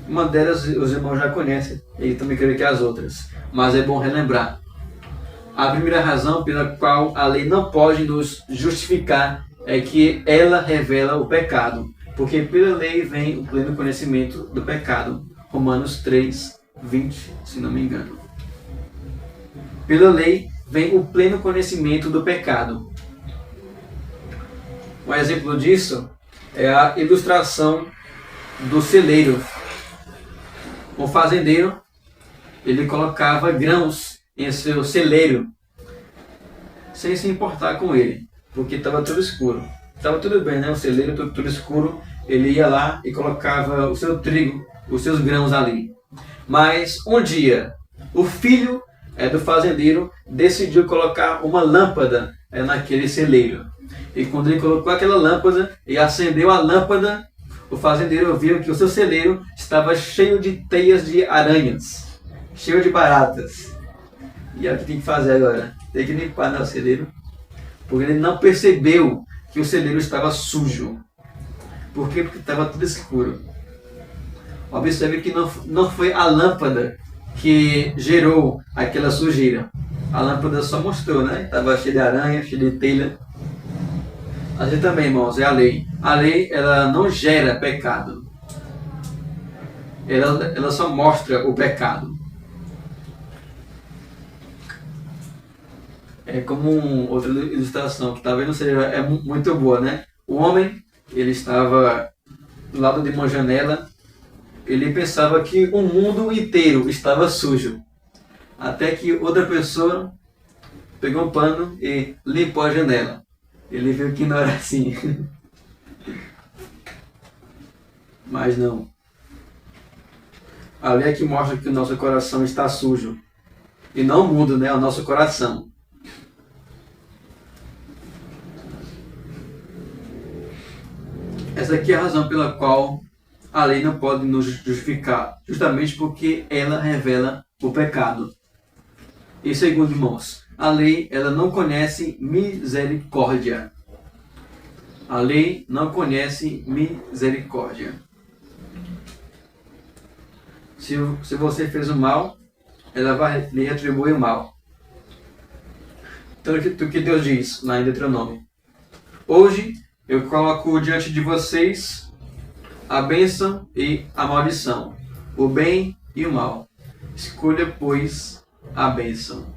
Uma delas os irmãos já conhecem, e também creio que as outras, mas é bom relembrar. A primeira razão pela qual a lei não pode nos justificar é que ela revela o pecado, porque pela lei vem o pleno conhecimento do pecado. Romanos 3, 20, se não me engano. Pela lei vem o pleno conhecimento do pecado. Um exemplo disso é a ilustração do celeiro. O fazendeiro, ele colocava grãos em seu celeiro, sem se importar com ele, porque estava tudo escuro. Estava tudo bem, o celeiro tudo escuro, ele ia lá e colocava o seu trigo, os seus grãos ali. Mas um dia, o filho do fazendeiro decidiu colocar uma lâmpada naquele celeiro. E quando ele colocou aquela lâmpada e acendeu a lâmpada, o fazendeiro viu que o seu celeiro estava cheio de teias de aranhas, cheio de baratas. E é o que tem que fazer agora? Tem que limpar o celeiro, porque ele não percebeu que o celeiro estava sujo. Por quê? Porque estava tudo escuro. Observe que não foi a lâmpada que gerou aquela sujeira. A lâmpada só mostrou, Estava cheia de aranha, cheia de telha. Assim também, irmãos, é a lei. A lei, ela não gera pecado. Ela só mostra o pecado. É como outra ilustração que talvez não seja muito boa, O homem, ele estava do lado de uma janela ele pensava que o mundo inteiro estava sujo. Até que outra pessoa pegou um pano e limpou a janela. Ele viu que não era assim. Mas não. A lei é que mostra que o nosso coração está sujo. E não o mundo, né? O nosso coração. Essa aqui é a razão pela qual a lei não pode nos justificar. Justamente porque ela revela o pecado. E segundo, irmãos, a lei ela não conhece misericórdia. A lei não conhece misericórdia. Se você fez o mal, ela vai lhe retribuir o mal. Então, o que Deus diz lá em Deuteronômio? Hoje eu coloco diante de vocês a bênção e a maldição, o bem e o mal. Escolha, pois, a bênção.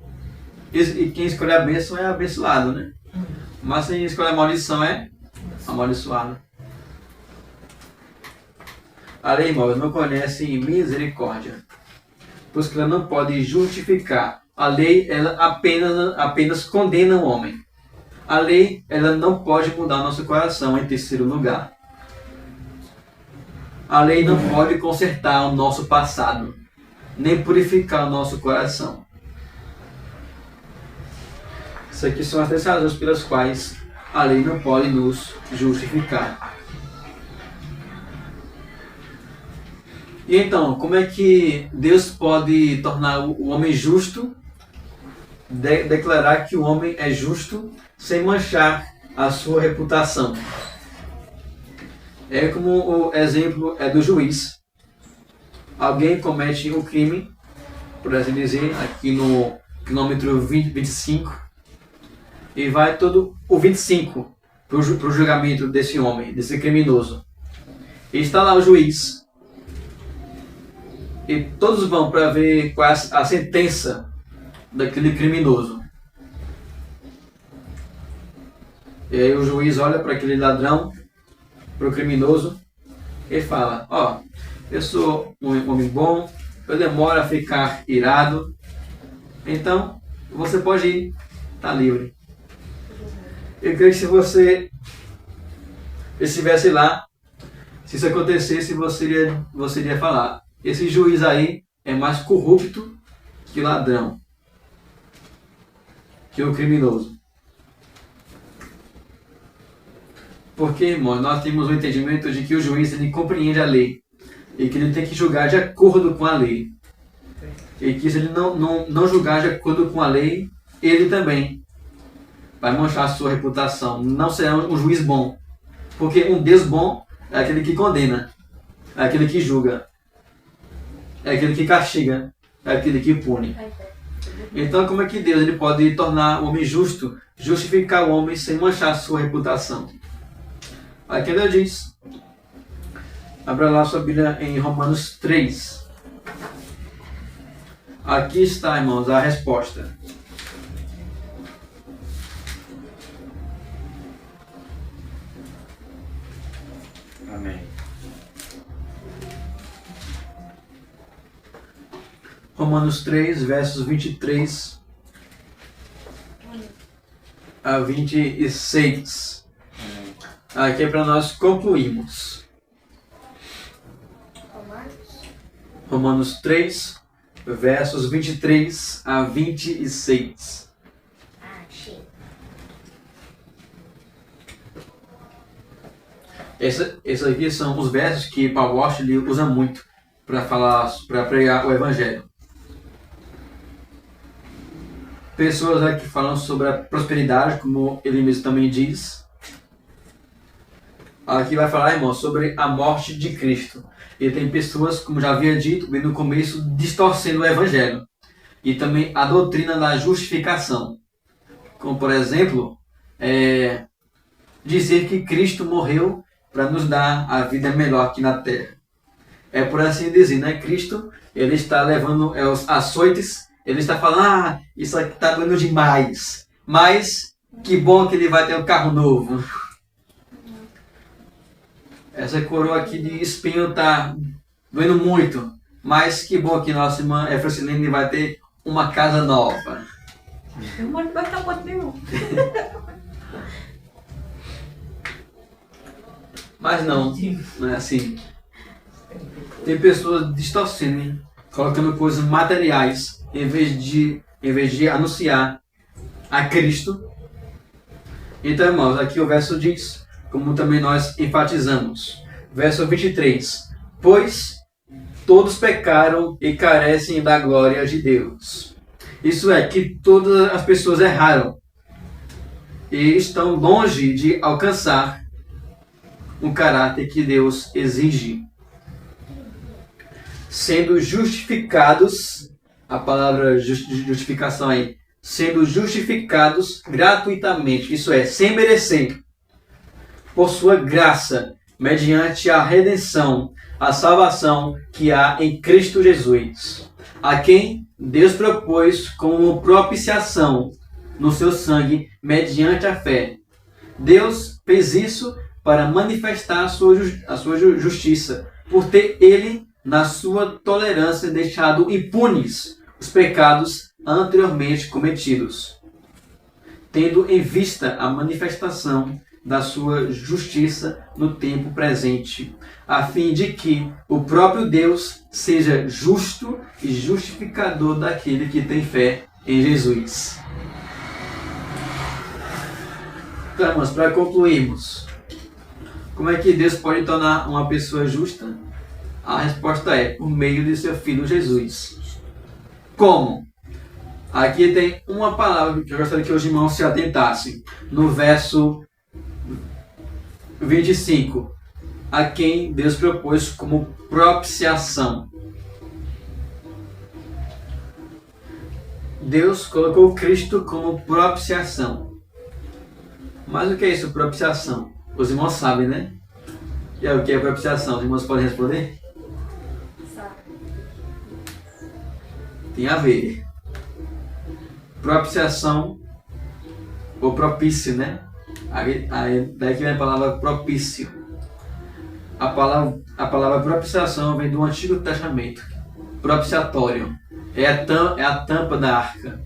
E quem escolhe a bênção é abençoado, né? Mas quem escolhe a maldição é amaldiçoado. A lei, irmãos, não conhece misericórdia, pois que ela não pode justificar. A lei, ela apenas condena o homem. A lei, ela não pode mudar nosso coração, em terceiro lugar. A lei não pode consertar o nosso passado, nem purificar o nosso coração. Isso aqui são as três razões pelas quais a lei não pode nos justificar. E então, como é que Deus pode tornar o homem justo, declarar que o homem é justo, sem manchar a sua reputação? É como o exemplo é do juiz. Alguém comete um crime, por assim dizer, aqui no quilômetro 25, e vai todo o 25 para o julgamento desse homem, desse criminoso. E está lá o juiz. E todos vão para ver qual é a sentença daquele criminoso. E aí o juiz olha para aquele ladrão, para o criminoso, e fala: ó, eu sou um homem bom, eu demoro a ficar irado, então você pode ir, está livre. Eu creio que se você estivesse lá, se isso acontecesse, você iria falar: esse juiz aí é mais corrupto que o ladrão, que o criminoso. Porque, irmão, nós temos o entendimento de que o juiz ele compreende a lei e que ele tem que julgar de acordo com a lei. E que se ele não julgar de acordo com a lei, ele também vai manchar a sua reputação. Não será um juiz bom. Porque um Deus bom é aquele que condena, é aquele que julga, é aquele que castiga, é aquele que pune. Então, como é que Deus ele pode tornar o homem justo, justificar o homem sem manchar a sua reputação? Aqui Deus diz, abra lá sua Bíblia em Romanos 3. Aqui está, irmãos, a resposta. Amém. Romanos 3, versos 23 a 26. Aqui é para nós concluirmos. Romanos 3, versos 23 a 26. Achei. Esses aqui são os versos que Paul Washley usa muito para pregar o Evangelho. Pessoas aqui falam sobre a prosperidade, como ele mesmo também diz. Aqui vai falar, irmão, sobre a morte de Cristo. E tem pessoas, como já havia dito bem no começo, distorcendo o Evangelho. E também a doutrina da justificação. Como, por exemplo, dizer que Cristo morreu para nos dar a vida melhor aqui na Terra. É por assim dizer, né? Cristo, ele está levando os açoites, ele está falando, isso aqui está doendo demais. Mas, que bom que ele vai ter um carro novo. Essa coroa aqui de espinho está doendo muito. Mas que bom que nossa irmã Efraciline vai ter uma casa nova. Eu moro debaixo da porta nenhum. Mas não é assim. Tem pessoas distorcendo, colocando coisas materiais em vez de anunciar a Cristo. Então, irmãos, aqui o verso diz, como também nós enfatizamos, verso 23, pois todos pecaram e carecem da glória de Deus. Isso é, que todas as pessoas erraram e estão longe de alcançar um caráter que Deus exige. Sendo justificados, a palavra justificação aí, sendo justificados gratuitamente, isso é, sem merecer, por sua graça, mediante a redenção, a salvação que há em Cristo Jesus, a quem Deus propôs como propiciação no seu sangue, mediante a fé. Deus fez isso para manifestar a sua justiça, por ter Ele, na sua tolerância, deixado impunes os pecados anteriormente cometidos, tendo em vista a manifestação da sua justiça no tempo presente, a fim de que o próprio Deus seja justo e justificador daquele que tem fé em Jesus. Então, irmãos, para concluirmos, como é que Deus pode tornar uma pessoa justa? A resposta é por meio de seu Filho Jesus. Como? Aqui tem uma palavra que eu gostaria que os irmãos se atentassem. No verso 25. A quem Deus propôs como propiciação. Deus colocou Cristo como propiciação. Mas o que é isso, propiciação? Os irmãos sabem, né? E o que é propiciação? Os irmãos podem responder? Tem a ver. Propiciação, ou propício, né? Daí que vem a palavra propício. A palavra propiciação vem do Antigo Testamento. Propiciatório. É a tampa da arca.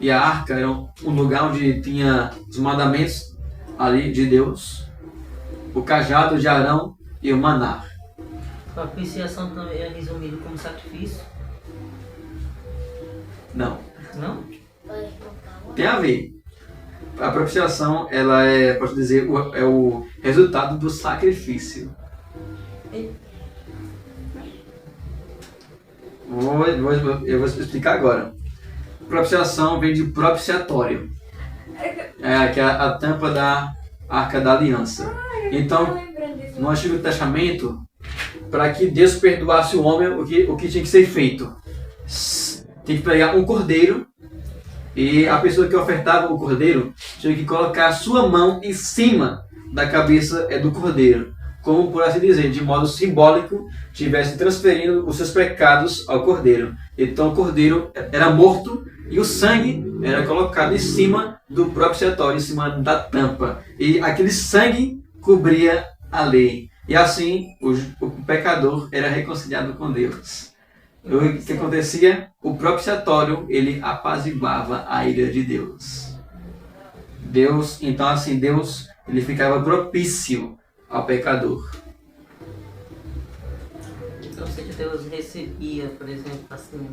E a arca era um lugar onde tinha os mandamentos ali de Deus, o cajado de Arão e o maná. Propiciação também é resumido como sacrifício? Não. Não? Tem a ver. A propiciação, ela é, posso dizer, é o resultado do sacrifício. Eu vou explicar agora. Propiciação vem de propiciatório. Que é a tampa da Arca da Aliança. Então, no Antigo Testamento, para que Deus perdoasse o homem, o que tinha que ser feito? Tem que pegar um cordeiro, e a pessoa que ofertava o cordeiro tinha que colocar a sua mão em cima da cabeça do cordeiro, como por assim dizer, de modo simbólico, estivesse transferindo os seus pecados ao cordeiro. Então o cordeiro era morto e o sangue era colocado em cima do propiciatório, em cima da tampa. E aquele sangue cobria a lei. E assim o pecador era reconciliado com Deus. O que acontecia? O propiciatório, ele apaziguava a ira de Deus. Então assim, Deus ele ficava propício ao pecador. Ou seja, Deus recebia, por exemplo, assim,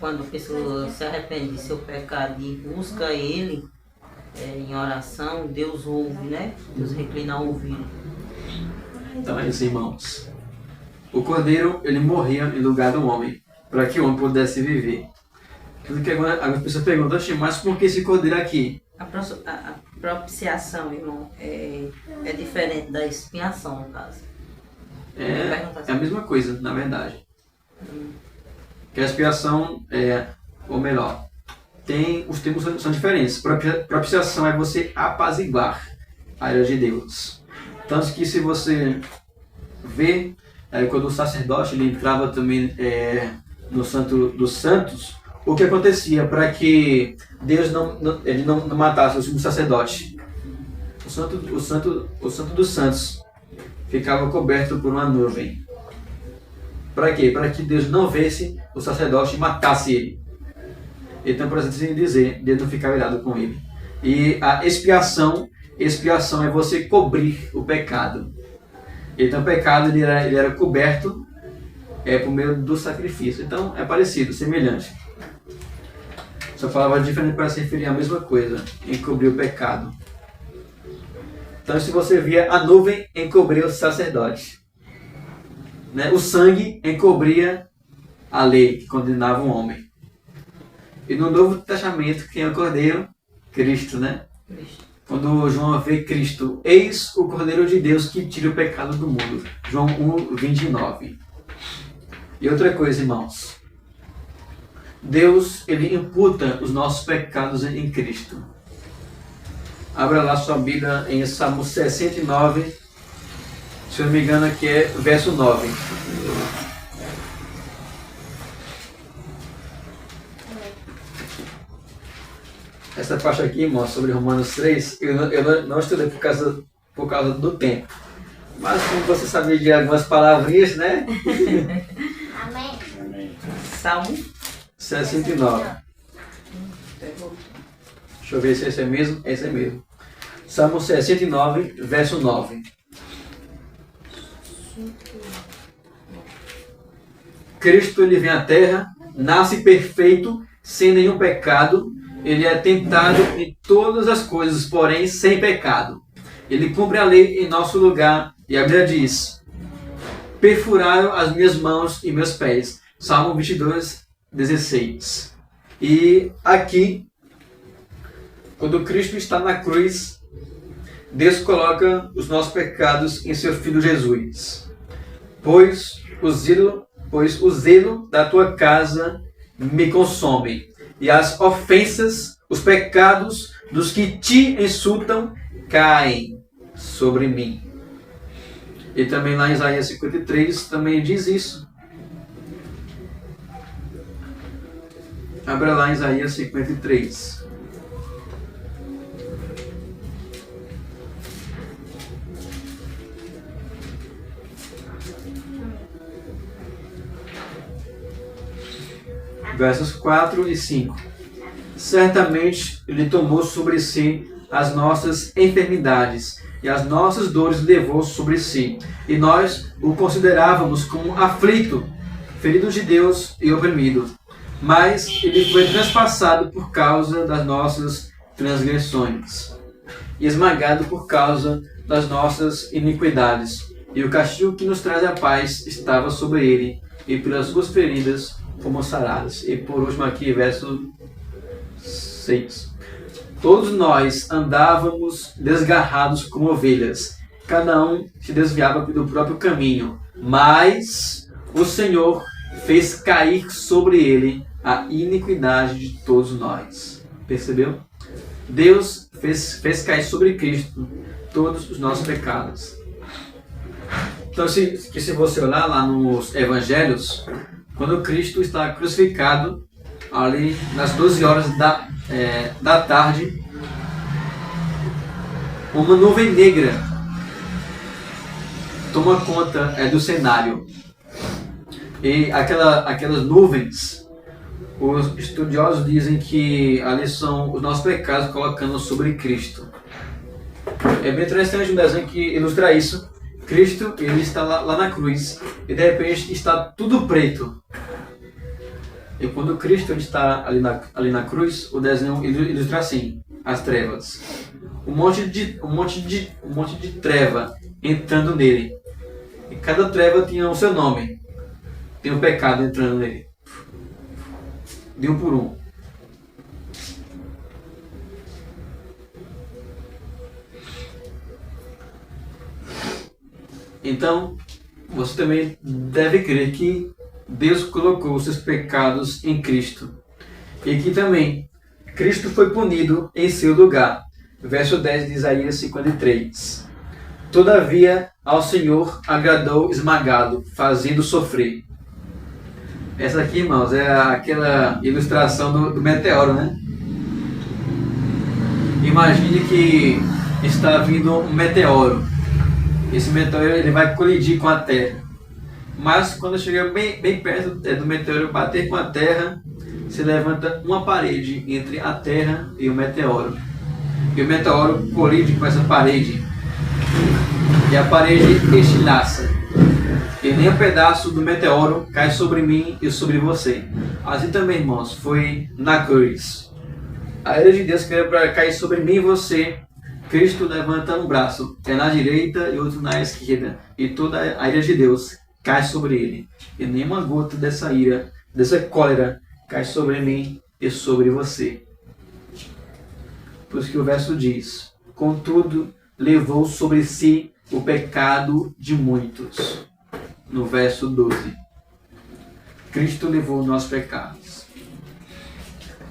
quando a pessoa se arrepende de seu pecado e busca Ele em oração, Deus ouve, né? Deus reclina ao ouvido. Então é isso, irmãos. O cordeiro, ele morria em lugar do homem, para que o homem pudesse viver. Tudo que algumas pessoas perguntam, mas por que esse cordeiro aqui? A propiciação, irmão, é diferente da expiação, no caso. É a mesma coisa, na verdade. Que a expiação ou melhor, os termos são diferentes. Propiciação é você apaziguar a ira de Deus. Tanto que se você vê, quando o sacerdote ele entrava também no Santo dos Santos, o que acontecia para que Deus não matasse o sumo sacerdote? O santo dos santos, ficava coberto por uma nuvem. Para quê? Para que Deus não visse o sacerdote e matasse ele. Então, por assim dizer, Deus não ficava irado com ele. E a expiação é você cobrir o pecado. Então, o pecado ele era coberto por meio do sacrifício. Então, é parecido, semelhante. Essa palavra diferente para se referir à mesma coisa, encobrir o pecado. Então, se você via a nuvem encobrir o sacerdote, né? O sangue encobria a lei que condenava o homem. E no Novo Testamento, quem é o Cordeiro? Cristo, né? Cristo. Quando João vê Cristo, eis o Cordeiro de Deus que tira o pecado do mundo. João 1:29. E outra coisa, irmãos. Deus, ele imputa os nossos pecados em Cristo. Abra lá sua Bíblia em Salmo 69. Se eu não me engano, aqui é verso 9. Essa parte aqui, irmão, sobre Romanos 3, eu não estudei por causa do tempo. Mas como você sabia de algumas palavrinhas, né? Amém. Amém. Salmo 69. Deixa eu ver se esse é mesmo. Esse é mesmo. Salmo 69, verso 9. Cristo, ele vem à terra, nasce perfeito, sem nenhum pecado. Ele é tentado em todas as coisas, porém sem pecado. Ele cumpre a lei em nosso lugar. E a Bíblia diz: perfuraram as minhas mãos e meus pés. Salmo 22, 16. E aqui, quando Cristo está na cruz, Deus coloca os nossos pecados em seu Filho Jesus. Pois o zelo da tua casa me consome, e as ofensas, os pecados dos que te insultam caem sobre mim. E também lá em Isaías 53 também diz isso. Abra lá em Isaías 53. Versos 4 e 5. Certamente ele tomou sobre si as nossas enfermidades e as nossas dores levou sobre si. E nós o considerávamos como aflito, ferido de Deus e oprimido. Mas ele foi transpassado por causa das nossas transgressões e esmagado por causa das nossas iniquidades. E o castigo que nos traz a paz estava sobre ele, e pelas suas feridas fomos sarados. E por último aqui, verso 6. Todos nós andávamos desgarrados como ovelhas, cada um se desviava pelo próprio caminho, mas o Senhor fez cair sobre ele a iniquidade de todos nós. Percebeu? Deus fez cair sobre Cristo todos os nossos pecados. Então, se você olhar lá nos Evangelhos, quando Cristo está crucificado, ali nas 12 horas da tarde, uma nuvem negra toma conta do cenário. E aquelas nuvens, os estudiosos dizem que ali são os nossos pecados colocando sobre Cristo. É bem interessante um desenho que ilustra isso. Cristo, ele está lá na cruz e de repente está tudo preto. E quando Cristo está ali na cruz, o desenho ilustra assim: as trevas. Um monte de treva entrando nele. E cada treva tinha o seu nome. Tem o pecado entrando nele. De um por um. Então, você também deve crer que Deus colocou os seus pecados em Cristo. E que também Cristo foi punido em seu lugar. Verso 10 de Isaías 53. Todavia, ao Senhor agradou esmagá-lo, fazendo sofrer. Essa aqui, irmãos, é aquela ilustração do meteoro, né? Imagine que está vindo um meteoro. esse meteoro ele vai colidir com a Terra. Mas quando chega bem perto do meteoro bater com a Terra, se levanta uma parede entre a Terra e o meteoro. E o meteoro colide com essa parede. E a parede estilhaça. E nem um pedaço do meteoro cai sobre mim e sobre você. Assim também, irmãos, foi na cruz. A ira de Deus que era para cair sobre mim e você, Cristo levanta um braço, é na direita e outro na esquerda. E toda a ira de Deus cai sobre ele. E nenhuma gota dessa ira, dessa cólera, cai sobre mim e sobre você. Por isso que o verso diz: contudo, levou sobre si o pecado de muitos. No verso 12. Cristo levou os nossos pecados.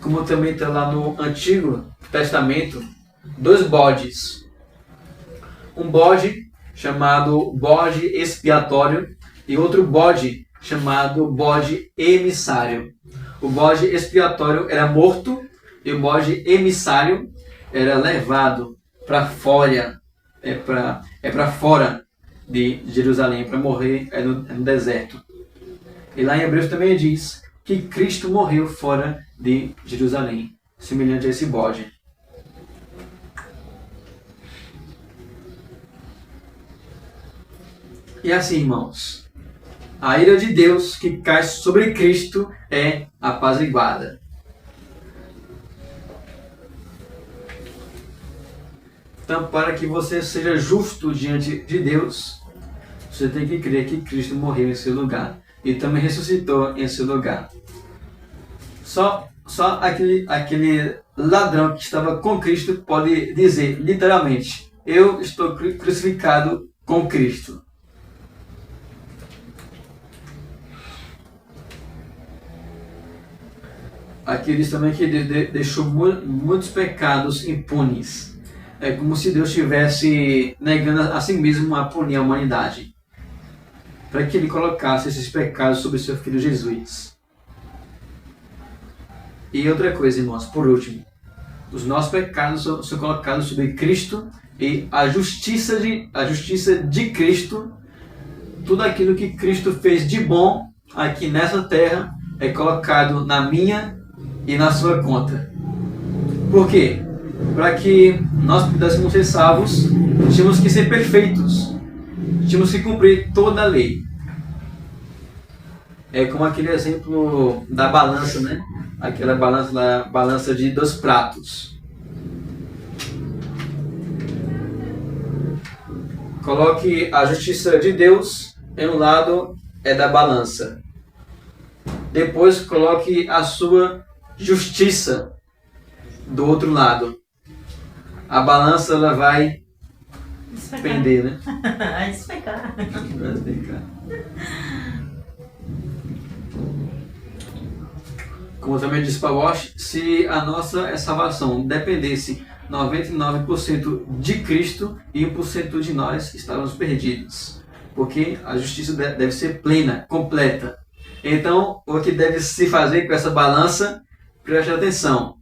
Como também está lá no Antigo Testamento, 2 bodes. Um bode chamado bode expiatório e outro bode chamado bode emissário. O bode expiatório era morto e o bode emissário era levado para fora, para fora de Jerusalém, para morrer no deserto. E lá em Hebreus também diz que Cristo morreu fora de Jerusalém, semelhante a esse bode. E assim, irmãos, a ira de Deus que cai sobre Cristo é apaziguada. Então, para que você seja justo diante de Deus, você tem que crer que Cristo morreu em seu lugar e também ressuscitou em seu lugar. Só aquele ladrão que estava com Cristo pode dizer, literalmente, eu estou crucificado com Cristo. Aqui diz também que deixou muitos pecados impunes. É como se Deus estivesse negando a si mesmo a punir a humanidade, para que ele colocasse esses pecados sobre seu Filho Jesus. E outra coisa, irmãos, por último, os nossos pecados são colocados sobre Cristo e a justiça de Cristo, tudo aquilo que Cristo fez de bom aqui nessa terra é colocado na minha e na sua conta. Por quê? Para que nós pudéssemos ser salvos, tínhamos que ser perfeitos, tínhamos que cumprir toda a lei. É como aquele exemplo da balança, né? Aquela balança de 2 pratos. Coloque a justiça de Deus em um lado da balança. Depois coloque a sua justiça do outro lado. A balança ela vai pender, né? Vai despecar. Vai despecar. Como também disse Paul Walsh, se a nossa salvação dependesse 99% de Cristo e 1% de nós estávamos perdidos. Porque a justiça deve ser plena, completa. Então, o que deve se fazer com essa balança, preste atenção.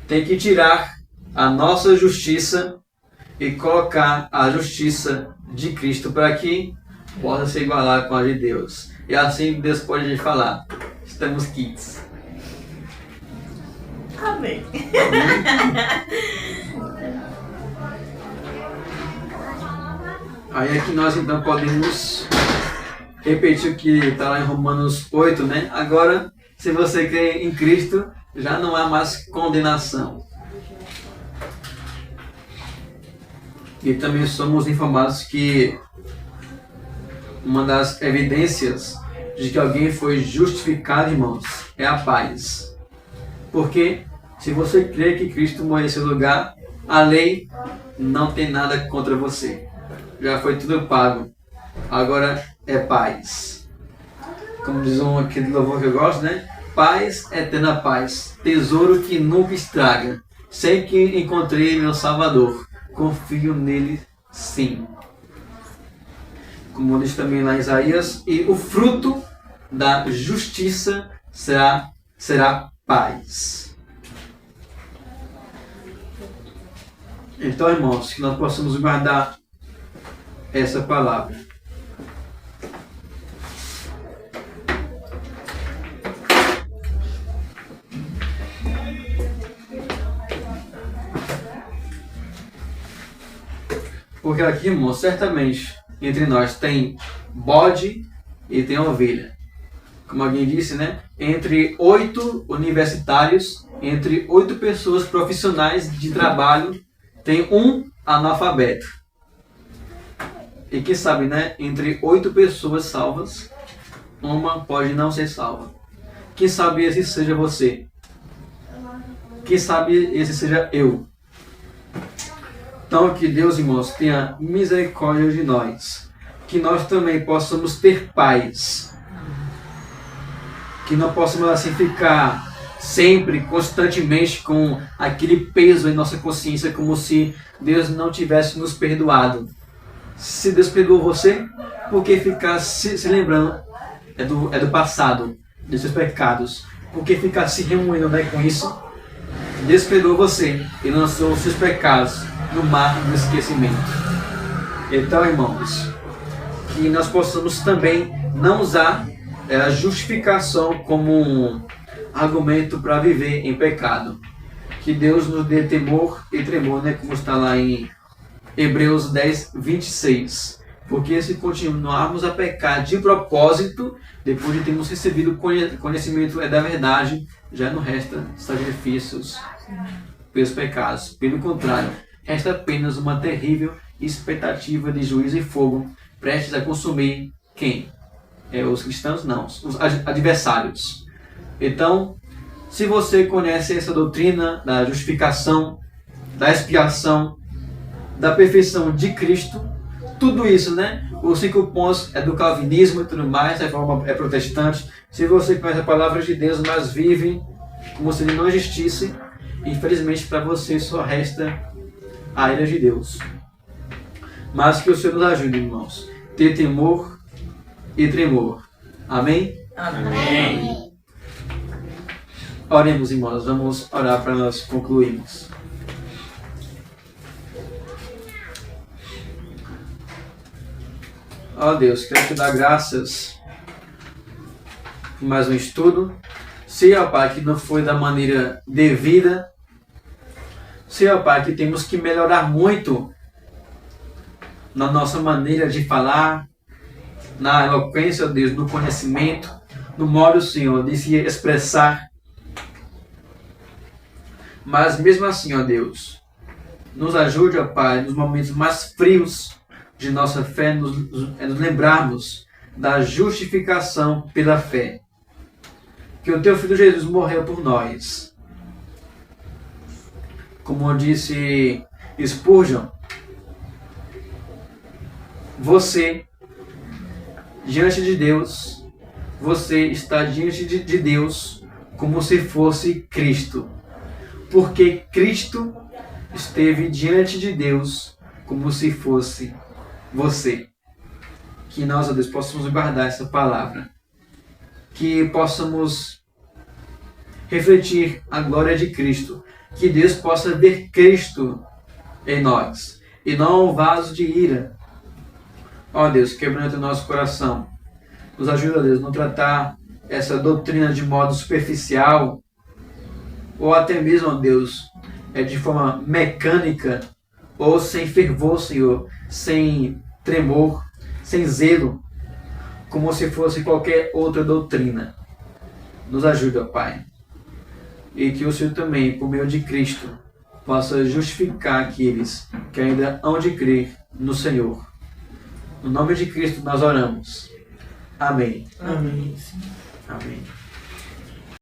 Tem que tirar a nossa justiça e colocar a justiça de Cristo para que possa se igualar com a de Deus. E assim Deus pode falar, estamos quites. Amém. Aí aqui nós então podemos repetir o que está lá em Romanos 8, né? Agora, se você crê em Cristo, já não há mais condenação. E também somos informados que uma das evidências de que alguém foi justificado, irmãos, é a paz. Porque se você crê que Cristo morreu em seu lugar, a lei não tem nada contra você. Já foi tudo pago. Agora é paz. Como diz aquele louvor que eu gosto, né? Paz, eterna paz. Tesouro que nunca estraga. Sei que encontrei meu Salvador. Confio nele, sim. Como diz também lá em Isaías, e o fruto da justiça será paz. Então, irmãos, que nós possamos guardar essa palavra. Porque aqui, irmão, certamente entre nós tem bode e tem ovelha. Como alguém disse, né? Entre 8 universitários, entre 8 pessoas profissionais de trabalho, tem um analfabeto. E quem sabe, né? Entre 8 pessoas salvas, uma pode não ser salva. Quem sabe esse seja você? Quem sabe esse seja eu? Então que Deus, irmãos, tenha misericórdia de nós. Que nós também possamos ter paz. Que não possamos assim ficar sempre, constantemente com aquele peso em nossa consciência, como se Deus não tivesse nos perdoado. Se Deus perdoou você, por que ficar se lembrando? É do passado, dos seus pecados. Por que ficar se remoendo, né, com isso? Deus perdoou você e lançou os seus pecados no mar do esquecimento. Então, irmãos, que nós possamos também não usar a justificação como um argumento para viver em pecado. Que Deus nos dê temor e tremor, né, como está lá em Hebreus 10, 26. Porque se continuarmos a pecar de propósito, depois de termos recebido conhecimento da verdade, já não resta sacrifícios pelos pecados. Pelo contrário, resta apenas uma terrível expectativa de juízo e fogo, prestes a consumir quem? Os cristãos? Não, os adversários. Então, se você conhece essa doutrina da justificação, da expiação, da perfeição de Cristo, tudo isso, né? Os 5 pontos é do calvinismo e tudo mais, a reforma é protestante. Se você conhece a palavra de Deus, mas vive como se ele não existisse, infelizmente para você só resta a ira de Deus. Mas que o Senhor nos ajude, irmãos, ter temor e tremor. Amém? Amém. Oremos, irmãos, vamos orar para nós concluirmos. Ó Deus, quero te dar graças por mais um estudo. Sei, ó Pai, que não foi da maneira devida. Sei, ó Pai, que temos que melhorar muito na nossa maneira de falar, na eloquência, ó Deus, no conhecimento, no modo, Senhor, de se expressar. Mas mesmo assim, ó Deus, nos ajude, ó Pai, nos momentos mais frios de nossa fé, nos lembrarmos da justificação pela fé. Que o Teu Filho Jesus morreu por nós. Como disse Spurgeon, você, diante de Deus, você está diante de Deus como se fosse Cristo. Porque Cristo esteve diante de Deus como se fosse você. Que nós, ó Deus, possamos guardar essa palavra. Que possamos refletir a glória de Cristo. Que Deus possa ver Cristo em nós. E não um vaso de ira. Ó Deus, quebrante o nosso coração. Nos ajuda, Deus, a não tratar essa doutrina de modo superficial. Ou até mesmo, ó Deus, de forma mecânica. Ou sem fervor, Senhor. Sem tremor, sem zelo, como se fosse qualquer outra doutrina. Nos ajuda, ó Pai. E que o Senhor também, por meio de Cristo, possa justificar aqueles que ainda hão de crer no Senhor. No nome de Cristo nós oramos. Amém. Amém. Amém.